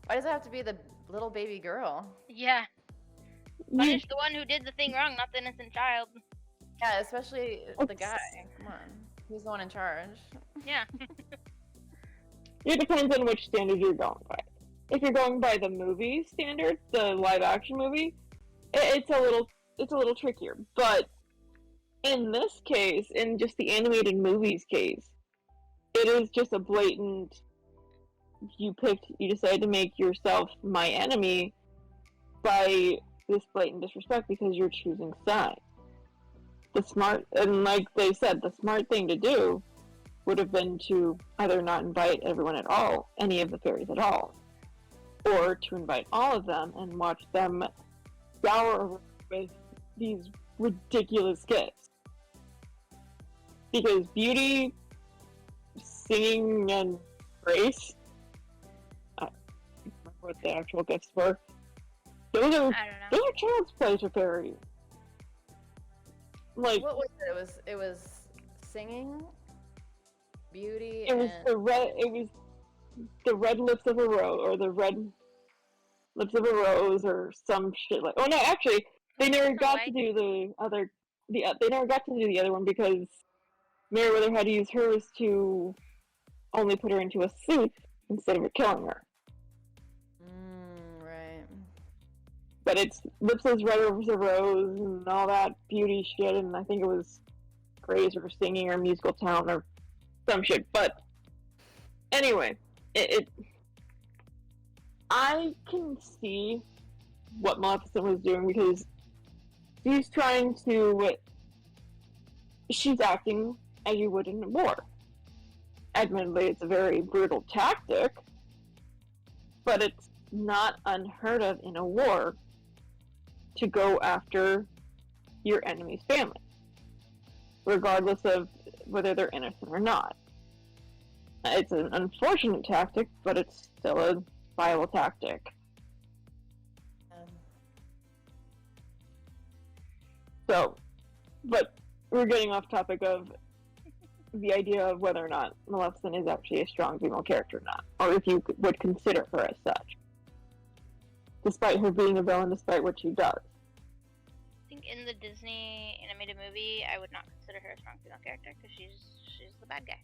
Why does it have to be the little baby girl? Yeah. Punish the one who did the thing wrong, not the innocent child. Yeah, especially the guy. Come on. He's the one in charge. Yeah. It depends on which standard you're going by. If you're going by the movie standard, the live action movie, it's a little trickier. But in this case, in just the animated movies case, it is just a blatant. You decide to make yourself my enemy by this blatant disrespect because you're choosing sides. And like they said, the smart thing to do would have been to either not invite everyone at all, any of the fairies at all, or to invite all of them and watch them scour with these ridiculous gifts. Because Beauty, singing, and Grace, I don't remember what the actual gifts were. Those are child's play to fairies. Like, what was it? It was singing, Beauty. It was the red lips of a rose, or the red lips of a rose, or some shit like. Oh no, actually, they never got to do the other. They never got to do the other one because Meriwether had to use hers to only put her into a suit instead of killing her. Right. But it's lips as red as a rose and all that beauty shit, and I think it was Grace or Singing or Musical Town or some shit. But anyway, I can see what Maleficent was doing because she's acting as you would in a war. Admittedly, it's a very brutal tactic, but it's not unheard of in a war to go after your enemy's family, regardless of whether they're innocent or not. It's an unfortunate tactic, but it's still a viable tactic. So, but we're getting off topic of the idea of whether or not Maleficent is actually a strong female character or not, or if you would consider her as such, despite her being a villain, despite what she does. I think in the Disney animated movie, I would not consider her a strong female character because she's the bad guy.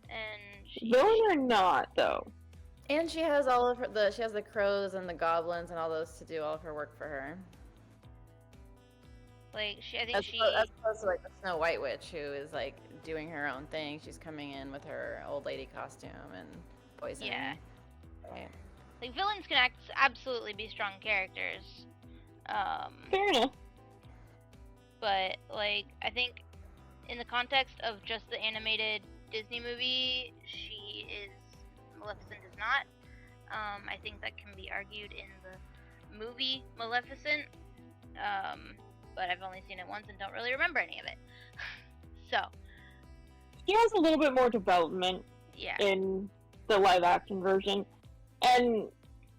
And villain or not, though. And she has she has the crows and the goblins and all those to do all of her work for her. I think as opposed to the Snow White Witch, who is doing her own thing. She's coming in with her old lady costume and poisoning. Yeah. Right. Villains can absolutely be strong characters. Fair enough. But I think in the context of just the animated Disney movie, Maleficent is not. I think that can be argued in the movie Maleficent. But I've only seen it once and don't really remember any of it. So. She has a little bit more development in the live action version. And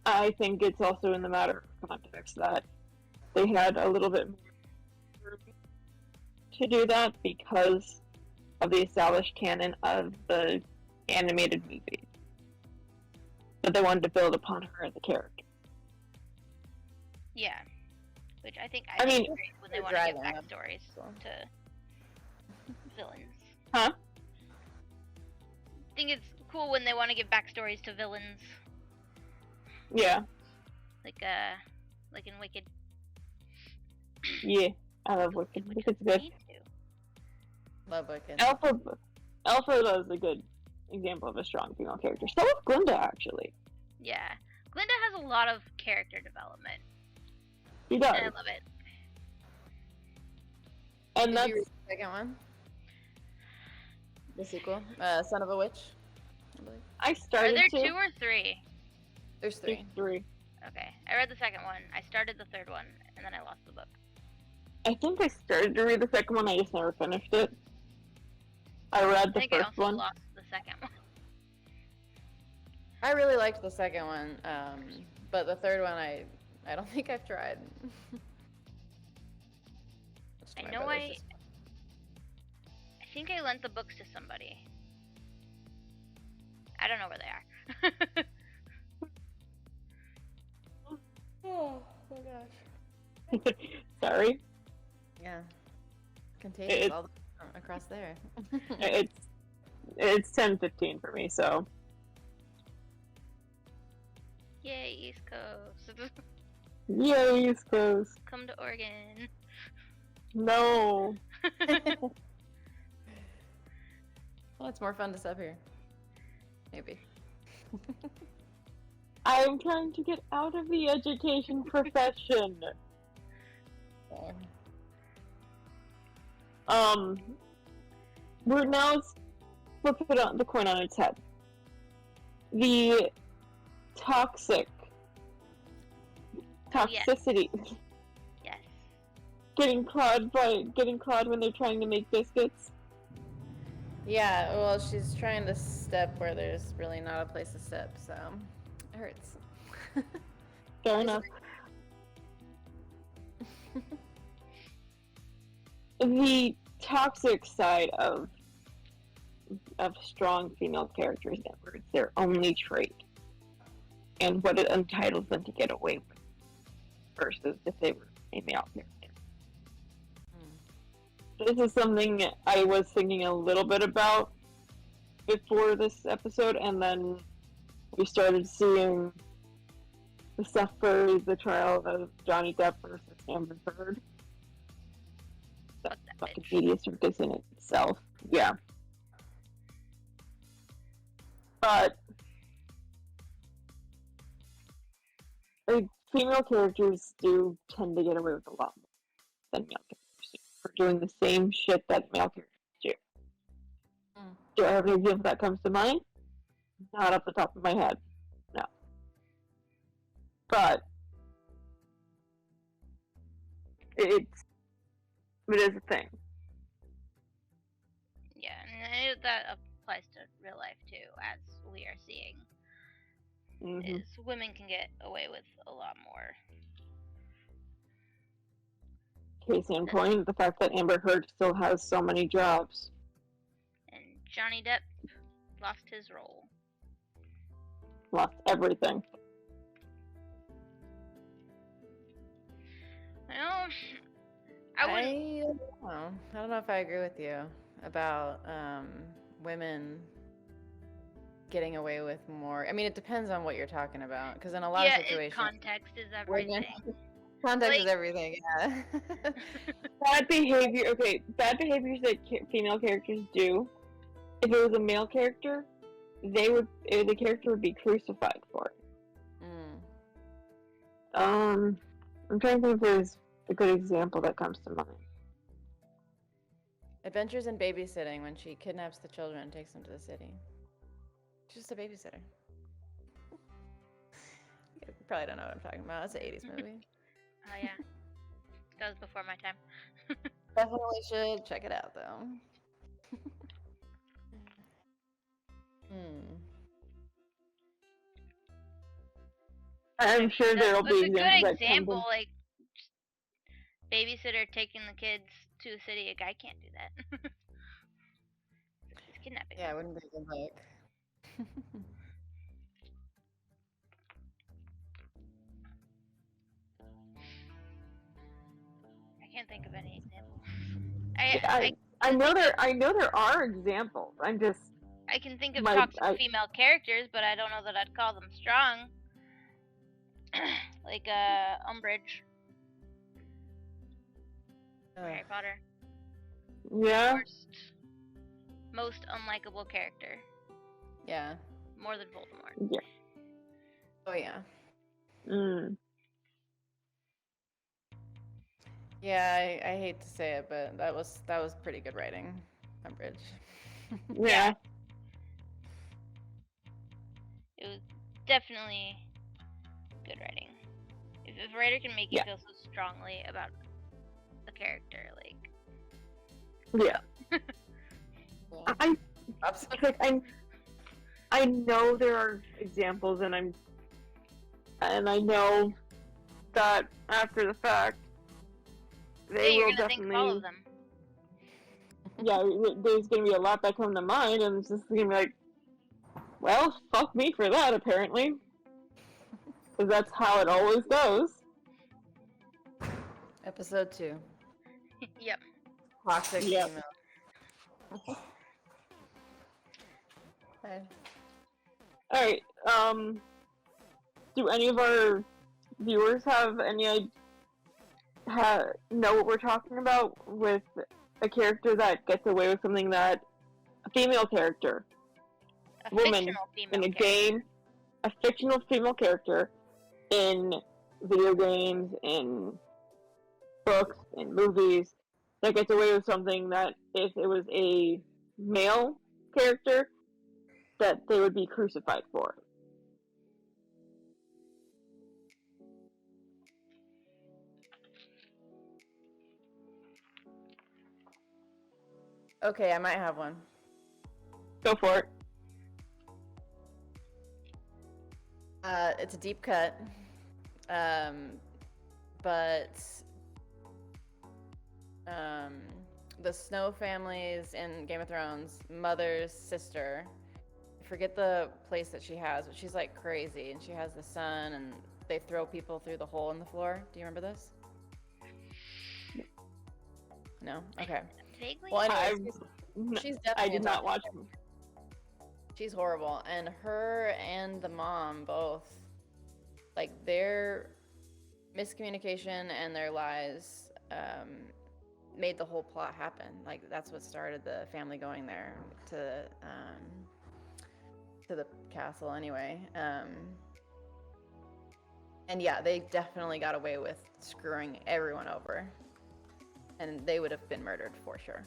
I think it's also in the matter of context that they had a little bit more to do that because of the established canon of the animated movie. But they wanted to build upon her as a character. Yeah. Which I think I mean, great when they want to give backstories to villains. Huh? think it's cool when they want to give backstories to villains, Yeah. like in Wicked. Yeah. I love Wicked. Wicked's good. Me too. Love Wicked. Alpha is a good example of a strong female character. So is Glinda, actually. Yeah, Glinda has a lot of character development, She does. and I love it. And Did that's you read the second one? The sequel? Son of a Witch, I believe. I Are started there to. 2 or 3? There's There's 3. 3. Okay, I read the second one. I started the third one, and then I lost the book. I think I started to read the second one. I just never finished it. I read I the think I first also one. lost the second one. I really liked the second one, but the third one I don't think I've tried. Much to I my know brother's I think I lent the books to somebody. I don't know where they are. Oh my gosh. Sorry. Yeah. Contagious It- all across there. It's 10:15 for me, so Yay, East Coast. yay, East Coast. Come to Oregon. No. Well, it's more fun to sub here. Maybe. I'm trying to get out of the education profession. We're now flip it on the coin on its head. The toxicity. Oh, yes. Yes. Getting clawed when they're trying to make biscuits. Yeah, well, she's trying to step where there's really not a place to step, so it hurts. Fair enough. The toxic side of strong female characters that were their only trait, and what it entitles them to get away with, versus if they were a male character. This is something I was thinking a little bit about before this episode, and then we started seeing the stuff for the trial of Johnny Depp versus Amber Heard. That's fucking media circus in itself. Yeah. But like, female characters do tend to get away with a lot more than male characters for doing the same shit that male characters do. Do I have an example that comes to mind? Not off the top of my head. No. But it is a thing. Yeah, and that applies to real life too, as we are seeing. Mm-hmm. Is women can get away with a lot more. Case in point, the fact that Amber Heard still has so many jobs. And Johnny Depp lost his role. Lost everything. Well, I don't know if I agree with you about women getting away with more. I mean, it depends on what you're talking about, because in a lot of situations, context is everything. Context is everything. Yeah. Bad behavior. Okay, bad behaviors that female characters do. If it was a male character, the character would be crucified for it. I'm trying to think if there's a good example that comes to mind. Adventures in Babysitting, when she kidnaps the children and takes them to the city. She's just a babysitter. You probably don't know what I'm talking about. It's an 80s movie. Oh yeah, that was before my time. Definitely should check it out, though. I'm sure there'll be That's a good example, that like babysitter taking the kids to a city. A guy can't do that. He's kidnapping. Yeah, I wouldn't be a good look. I can't think of any examples. I know there are examples. I I can think of My- toxic I- female characters, but I don't know that I'd call them strong. Like Umbridge from Harry Potter. Yeah. Most unlikable character. Yeah. More than Voldemort. Yeah. Oh yeah. Mm. Yeah, I hate to say it, but that was pretty good writing, Umbridge. Yeah. It was definitely good writing. If a writer can make you Yeah. feel so strongly about a character, like Yeah. I I know there are examples, and I know that after the fact, they you're will gonna think of all definitely. of them. Yeah, there's gonna be a lot that come to mind, and it's just gonna be like, well, fuck me for that, apparently, because that's how it always goes. Episode 2. Yep. Toxic Yep. female. Okay. All right. Do any of our viewers have any know what we're talking about with a character that gets away with something that a female character, A woman fictional female in a character. game, a fictional female character in video games, in books, in movies, that gets away with something that if it was a male character, that they would be crucified for. Okay, I might have one. Go for it. It's a deep cut. But the Snow families in Game of Thrones, mother's sister. I forget the place that she has, but she's like crazy, and she has the son, and they throw people through the hole in the floor. Do you remember this? No? Okay. Vaguely. Well, anyways, she's definitely I did a not toxic watch. character. She's horrible, and her and the mom both, like, their miscommunication and their lies made the whole plot happen. Like, that's what started the family going there to the castle anyway. And yeah, they definitely got away with screwing everyone over, and they would have been murdered for sure.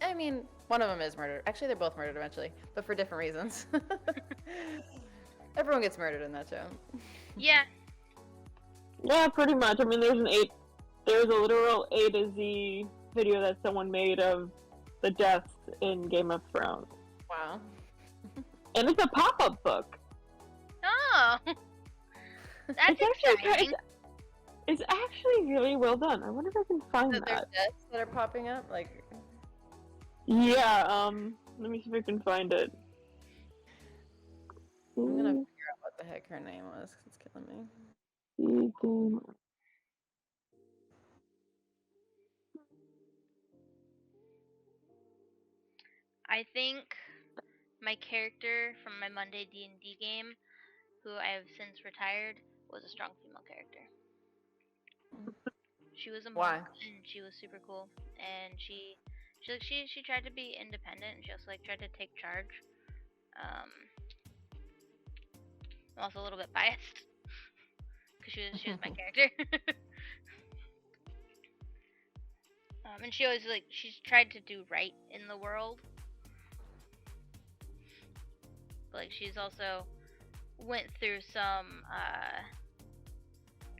I mean, one of them is murdered. Actually, they're both murdered eventually, but for different reasons. Everyone gets murdered in that show. Yeah. Yeah, pretty much. I mean, there's a literal A to Z video that someone made of the deaths in Game of Thrones. Wow. And it's a pop-up book. Oh. That's exciting. It's actually really well done. I wonder if I can find So there's that. deaths that are popping up, like. Yeah, let me see if I can find it. I'm gonna figure out what the heck her name was, 'cause it's killing me. I think my character from my Monday D&D game, who I have since retired, was a strong female character. She was a Why? monk, and she was super cool. And she tried to be independent, and she also tried to take charge. I'm also a little bit biased because she was my character. And she always she's tried to do right in the world. But she's also went through some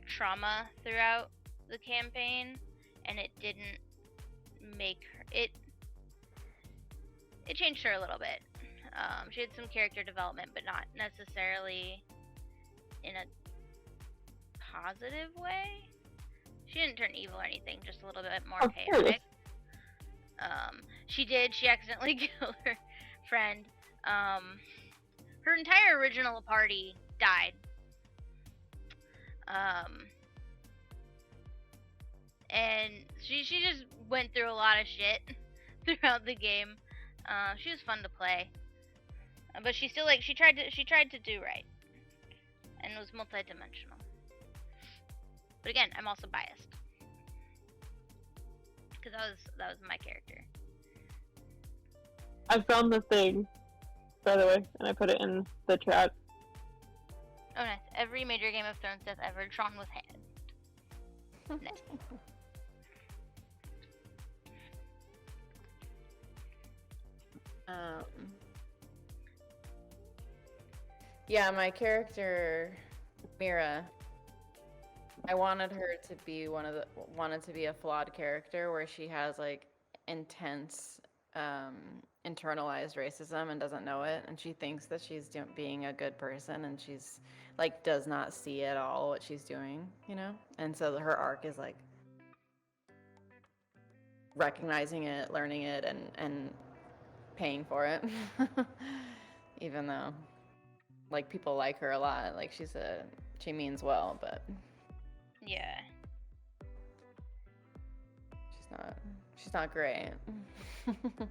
trauma throughout the campaign, and it didn't make her it changed her a little bit. She had some character development, but not necessarily in a positive way. She didn't turn evil or anything, just a little bit more chaotic. She accidentally killed her friend. Her entire original party died. And she just went through a lot of shit throughout the game. She was fun to play. But she still she tried to do right, and was multidimensional. But again, I'm also biased because that was my character. I found the thing, by the way, and I put it in the chat. Oh, nice. Every major Game of Thrones death ever drawn with hand. Nice. Yeah, my character, Mira, I wanted her to be wanted to be a flawed character where she has like intense internalized racism and doesn't know it, and she thinks that she's being a good person, and she's like does not see at all what she's doing, you know? And so her arc is like recognizing it, learning it, and paying for it. Even though like people like her a lot, like she means well, but yeah, she's not great.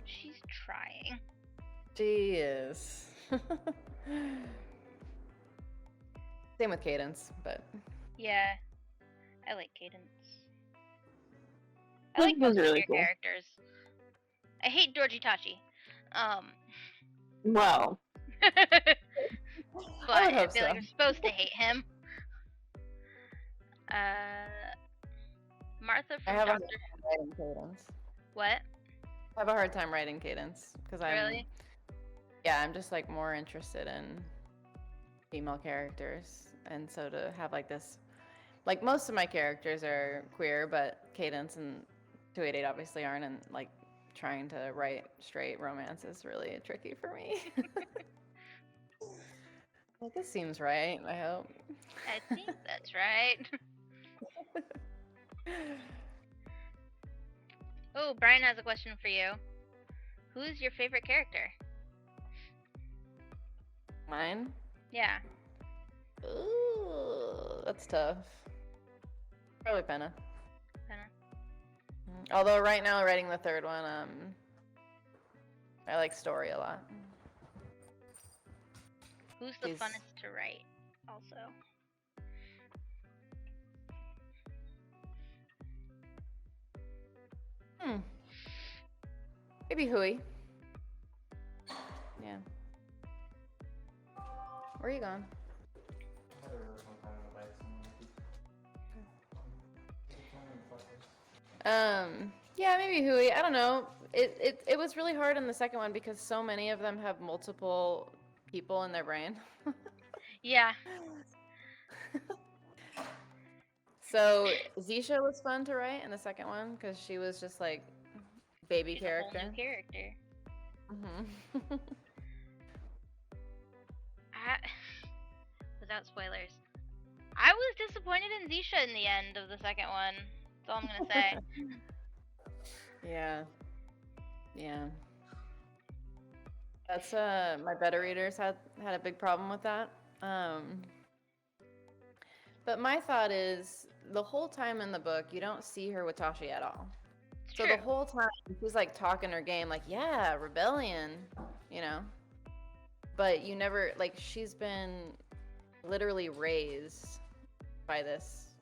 She's trying. She is. Same with Cadence, but yeah, I like Cadence. I like most of your characters. I hate Dorjitachi. Well. But I feel like I'm supposed to hate him. Martha from Doctor. Writing Cadence. What? I have a hard time writing Cadence because Really? I'm just like more interested in female characters, and so to have like this, like most of my characters are queer, but Cadence and 288 obviously aren't, and like trying to write straight romance is really tricky for me. Like, this seems right, I hope. I think that's right. Oh, Brian has a question for you. Who's your favorite character? Mine? Yeah. Ooh, that's tough. Probably Penna. Penna. Although right now writing the third one, I like Story a lot. Who's the funnest to write, also? Maybe Hui. Yeah. Where are you going? Yeah, maybe Hui. I don't know. It was really hard in the second one because so many of them have multiple people in their brain. Yeah. So Zisha was fun to write in the second one because she was just like baby character. A whole new character. Without spoilers, I was disappointed in Zisha in the end of the second one. That's all I'm gonna say. Yeah. That's my beta readers had a big problem with that. But my thought is the whole time in the book you don't see her with Tashi at all. So the whole time she's like talking her game, like, yeah, rebellion, you know. But you never, like, she's been literally raised by this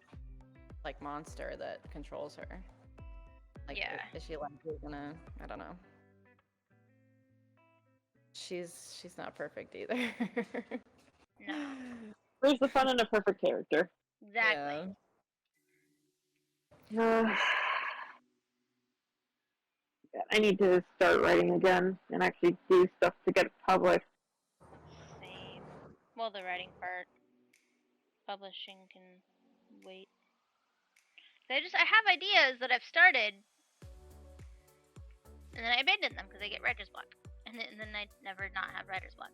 like monster that controls her. Like, is she like gonna? I don't know. She's not perfect either. No. Where's the fun in a perfect character? Exactly. Yeah. I need to start writing again and actually do stuff to get it published. Same. Well, the writing part. Publishing can wait. I have ideas that I've started, and then I abandon them because I get writer's block, and then I never not have writer's block.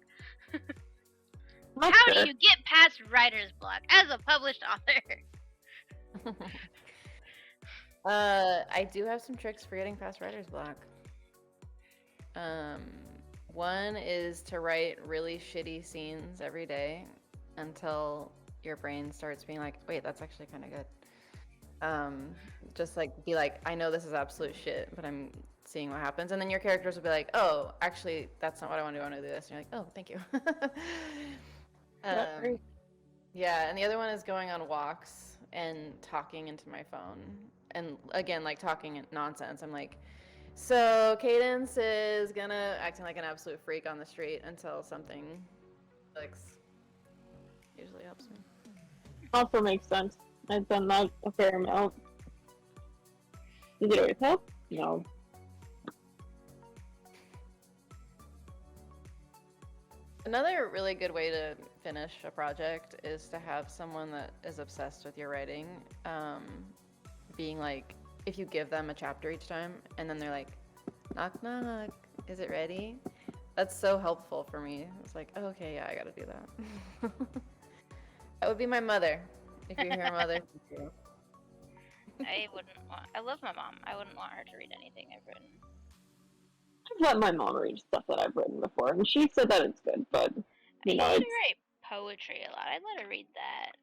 How do you get past writer's block as a published author? I do have some tricks for getting past writer's block. One is to write really shitty scenes every day until your brain starts being like, wait, that's actually kind of good. Just like be like, I know this is absolute shit, but I'm seeing what happens. And then your characters will be like, oh, actually, that's not what I want to do. I want to do this. And you're like, oh, thank you. Right. Yeah, and the other one is going on walks and talking into my phone. And again, like talking nonsense. I'm like, so Cadence is gonna acting like an absolute freak on the street until something clicks. Usually helps me. Also makes sense. I've done that a fair amount. Does it always help? No. Another really good way to finish a project is to have someone that is obsessed with your writing, being like, if you give them a chapter each time, and then they're like, knock knock, is it ready? That's so helpful for me. It's like, oh, okay, yeah, I gotta do that. That would be my mother. If you're here, mother. I wouldn't want. I love my mom. I wouldn't want her to read anything I've written. I've let my mom read stuff that I've written before, and she said that it's good, but, I you know, used to it's, write poetry a lot. I'd let her read that.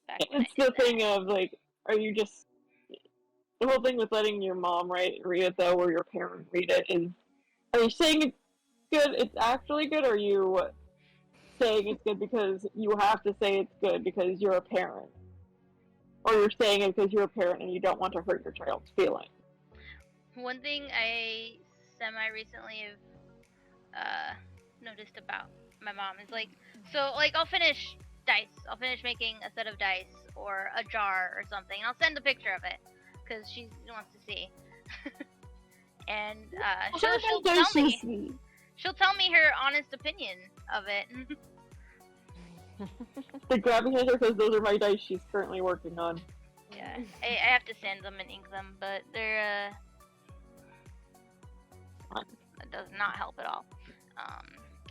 Back when it's I the did thing that. of, like, are you just... The whole thing with letting your mom read it, though, or your parent read it, is... Are you saying it's good, it's actually good, or are you saying it's good because you have to say it's good because you're a parent? Or you're saying it because you're a parent and you don't want to hurt your child's feelings? One thing I semi-recently have noticed about my mom is like, so like I'll finish dice. I'll finish making a set of dice or a jar or something. And I'll send a picture of it because she wants to see. And she'll tell me her honest opinion of it. The grabbing her because those are my dice she's currently working on. Yeah, I have to sand them and ink them, but they're that does not help at all.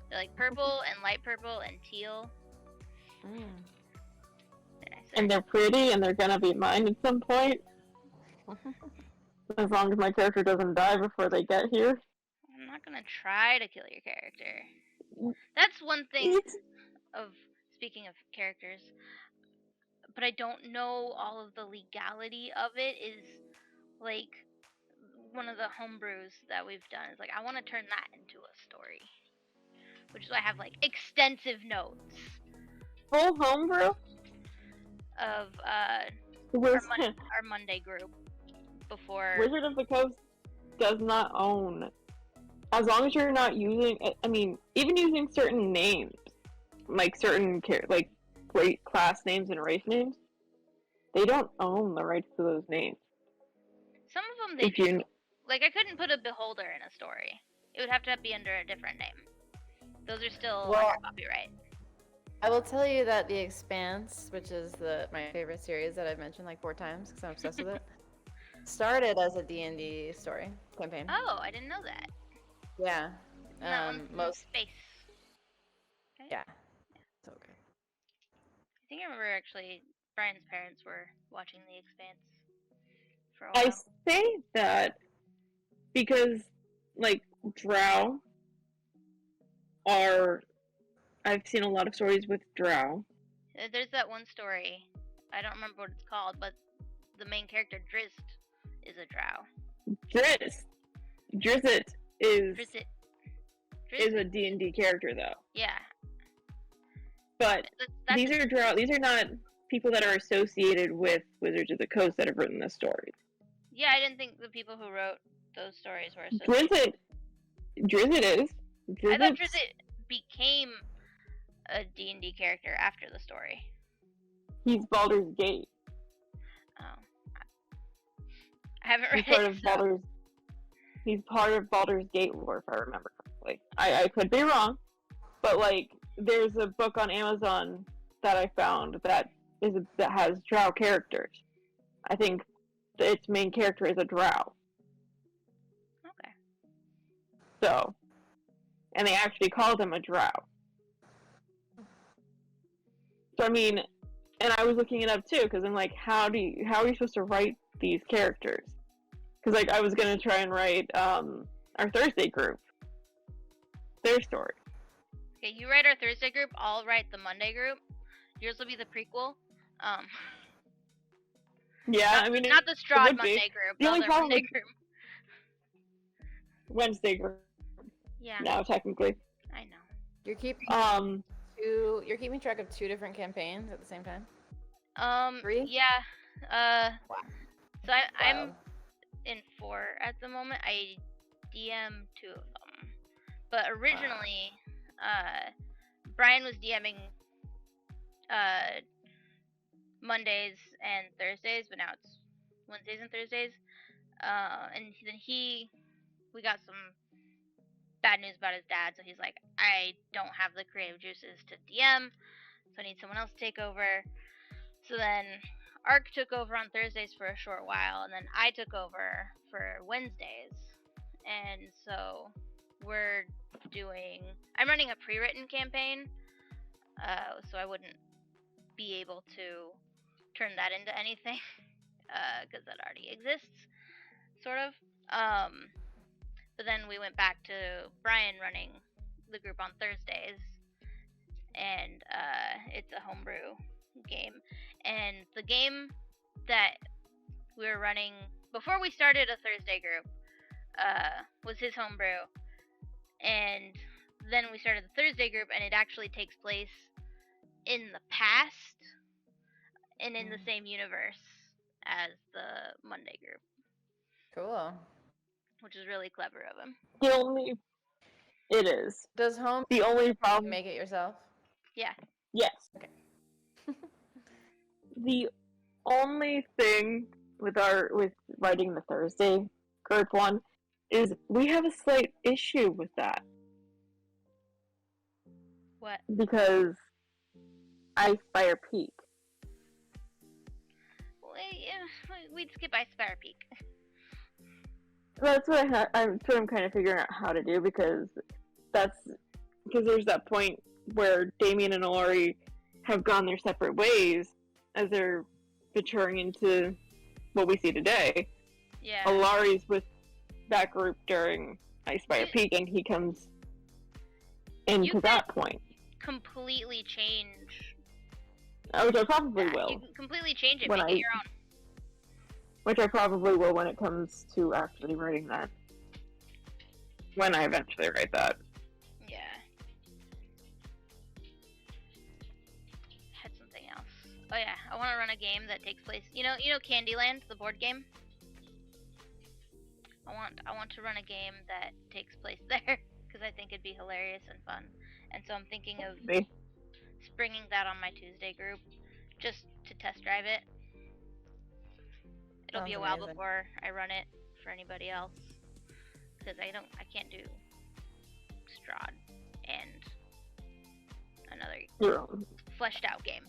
They're like purple and light purple and teal. Mm. And they're pretty, and they're gonna be mine at some point. As long as my character doesn't die before they get here. I'm not gonna try to kill your character. That's one thing of speaking of characters, but I don't know all of the legality of it. Is like one of the homebrews that we've done is like I want to turn that into a story, which is why I have like extensive notes Full homebrew? of Where's our Monday group before. Wizard of the Coast does not own. As long as you're not using, I mean, even using certain names, like certain like great class names and race names, they don't own the rights to those names. Some of them they do. Like I couldn't put a beholder in a story. It would have to be under a different name. Those are still under copyright. I will tell you that The Expanse, which is my favorite series that I've mentioned like 4 times because I'm obsessed with it, started as a D&D story campaign. Oh, I didn't know that. Yeah. Most space. Okay. Yeah. So good. I think I remember actually Brian's parents were watching The Expanse for a while. I say that because, like, drow are... I've seen a lot of stories with drow. There's that one story. I don't remember what it's called, but the main character, Drizzt, is a drow. Drizzt is Drizzt. a D&D character, though. Yeah. But these are drow. These are not people that are associated with Wizards of the Coast that have written this story. Yeah, I didn't think the people who wrote those stories were associated. Drizzt is. I thought Drizzt became a D&D character after the story. He's Baldur's Gate. Oh. I haven't read it. He's part of Baldur's Gate lore, if I remember correctly. I could be wrong, but like there's a book on Amazon that I found that has drow characters. I think its main character is a drow. Okay. So, and they actually called him a drow. So I mean, and I was looking it up too, because I'm like, how are you supposed to write these characters? Because like I was gonna try and write our Thursday group, their story. Okay, you write our Thursday group. I'll write the Monday group. Yours will be the prequel. Yeah, I mean, not the Strahd Monday group. The other Monday group. Wednesday group Yeah, now, technically. I know. You're keeping track of 2 different campaigns at the same time. 3? Yeah. Wow. So I'm Wild. in 4 at the moment. I DM 2 of them, but originally, Brian was DMing Mondays and Thursdays, but now it's Wednesdays and Thursdays. And then we got some bad news about his dad, so he's like, I don't have the creative juices to DM, so I need someone else to take over. So then Ark took over on Thursdays for a short while, and then I took over for Wednesdays. And so I'm running a pre-written campaign, so I wouldn't be able to turn that into anything, because that already exists, sort of. But then we went back to Brian running the group on Thursdays, and it's a homebrew game. And the game that we were running before we started a Thursday group was his homebrew, and then we started the Thursday group, and it actually takes place in the past and in the same universe as the Monday group, Cool. which is really clever of him. It is. Does home The only problem. make it yourself? Yeah. Yes. Okay. The only thing with writing the Thursday group one is we have a slight issue with that. What? Because I Spire Peak. We'd skip Ice Spire Peak. That's what I'm kind of figuring out how to do, because there's that point where Damien and Ilari have gone their separate ways as they're maturing into what we see today. Yeah. Ilari's with that group during Ice Spire Peak, and he comes into that point. Completely change. Which I probably Yeah, will. you can completely change it, When make it your own. Which I probably will when it comes to actually writing that. When I eventually write that. Yeah. Had something else. Oh yeah, I want to run a game that takes place. You know Candyland, the board game. I want to run a game that takes place there because I think it'd be hilarious and fun. And so I'm thinking of springing that on my Tuesday group just to test drive it. It'll be a while before I run it for anybody else, because I can't do Strahd and another fleshed out game.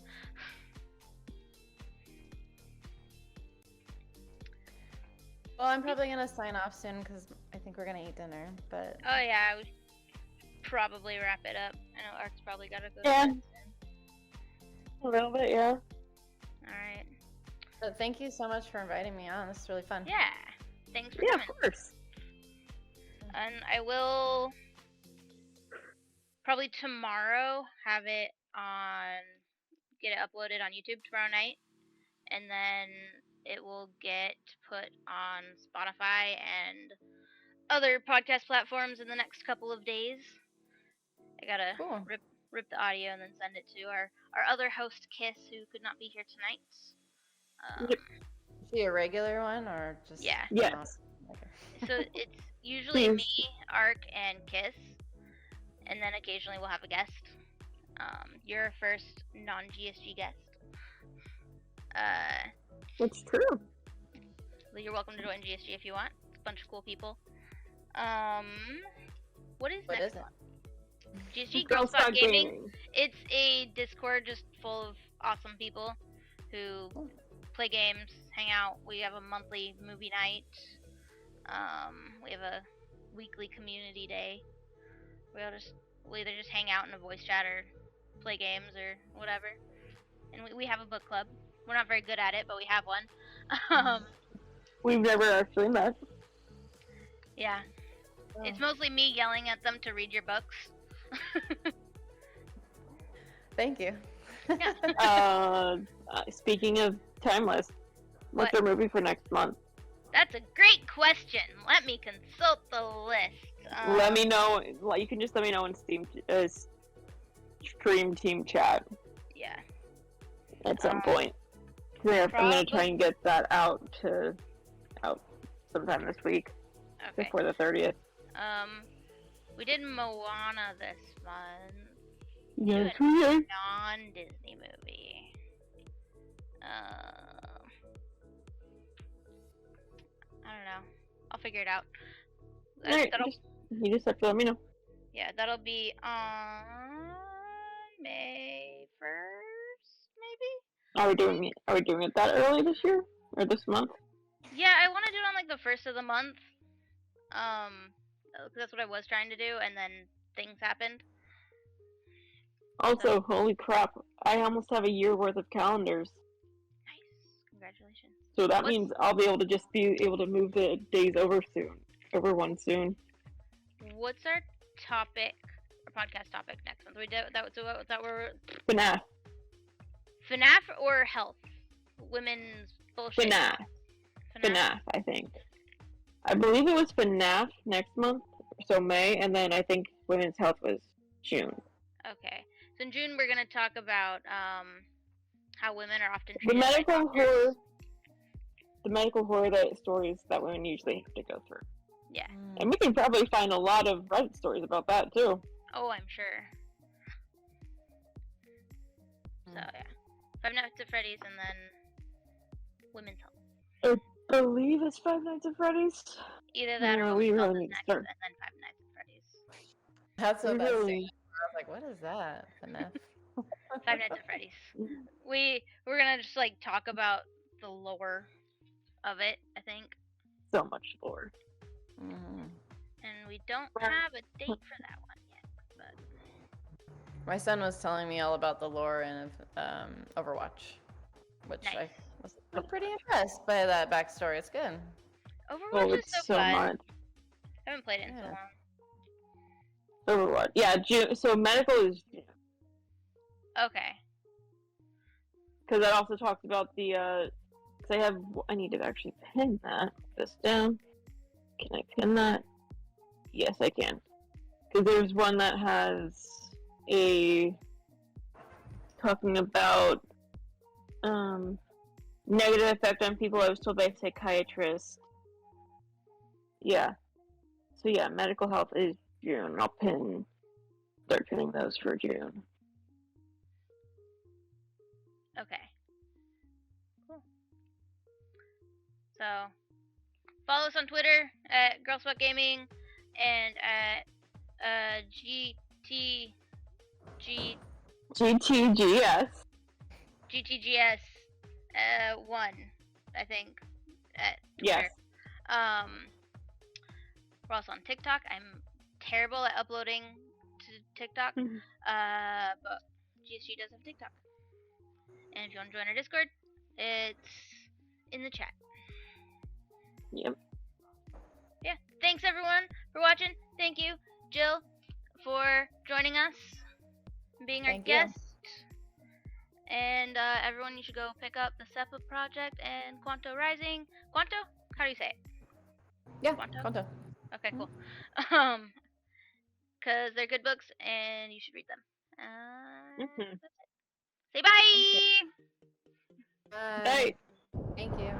Well, I'm probably gonna sign off soon because I think we're gonna eat dinner. But oh yeah, I would probably wrap it up. I know Ark's probably gotta go. Yeah. To bed A little bit, yeah. All right. But thank you so much for inviting me on. This is really fun. Yeah. Thanks for Yeah, coming. of course. And I will probably tomorrow get it uploaded on YouTube tomorrow night, and then it will get put on Spotify and other podcast platforms in the next couple of days. I gotta rip the audio and then send it to our other host, Kiss, who could not be here tonight. Yep. Is she a regular one or just? Yeah. Yes. Okay. So it's usually me, Ark, and Kiss, and then occasionally we'll have a guest. You're our first non-GSG guest. It's true. You're welcome to join GSG if you want. It's a bunch of cool people. What is next one? GSG Girl Spot Gaming. It's a Discord just full of awesome people who play games, hang out. We have a monthly movie night. We have a weekly community day. We'll either just hang out in a voice chat or play games or whatever. And we have a book club. We're not very good at it, but we have one. We've never actually met. Yeah. Oh. It's mostly me yelling at them to read your books. Thank you. Yeah. Speaking of Timeless, what's our movie for next month? That's a great question. Let me consult the list. Let me know. You can just let me know in Stream Team chat Yeah. at some point. I'm gonna try and get that out sometime this week Okay. before the 30th. We did Moana this month. Yes, Do a we did. non-Disney movie. I don't know. I'll figure it out. Alright, you just have to let me know. Yeah, that'll be on May 1st, maybe? Are we doing it that early this year? Or this month? Yeah, I want to do it on like the 1st of the month. 'Cause that's what I was trying to do, and then things happened. Also, holy crap, I almost have a year worth of calendars. Nice. Congratulations. So that means I'll be able to move the days over one soon. What's our topic, our podcast topic next month? We did that we're FNAF. FNAF or health? Women's bullshit. FNAF, I think. I believe it was FNAF next month, so May, and then I think women's health was June. Okay. So in June we're gonna talk about how women are often The treated medical horror stories that women usually have to go through. Yeah. And we can probably find a lot of Reddit stories about that too. Oh, I'm sure. So yeah, Five Nights at Freddy's and then women's health. I believe it's Five Nights at Freddy's. Either that or we women's health really is need to next, start. and then Five Nights at Freddy's. That's so bad. Really? I was like, what is that? FNAF? Five Nights at Freddy's. We're gonna just like talk about the lore of it, I think. So much lore. Mm-hmm. And we don't have a date for that one yet. But My son was telling me all about the lore in Overwatch, which nice. I was pretty impressed by that backstory. It's good. Overwatch is so fun. much. I haven't played it in so long. Overwatch. Yeah, June. So medical is June. Okay. Because that also talks about the. Because I need to actually pin this down. Can I pin that? Yes, I can. Because there's one that has talking about negative effect on people. I was told by a psychiatrist. Yeah. So yeah, medical health is June. I'll start pinning those for June. Okay. Cool. So, follow us on Twitter at Girlspot Gaming and at GTGS 1, I think, at Twitter. Yes. We're also on TikTok. I'm terrible at uploading to TikTok, but GSG does have TikTok. And if you want to join our Discord, it's in the chat. Yep. Yeah. Thanks everyone for watching. Thank you, Jill, for joining us and being our guest. And everyone, you should go pick up the Seppa Project and Quanto Rising. Quanto? How do you say it? Yeah, Quanto. Okay, cool. Because they're good books and you should read them. That's it. Say bye! Bye. Bye. Thank you.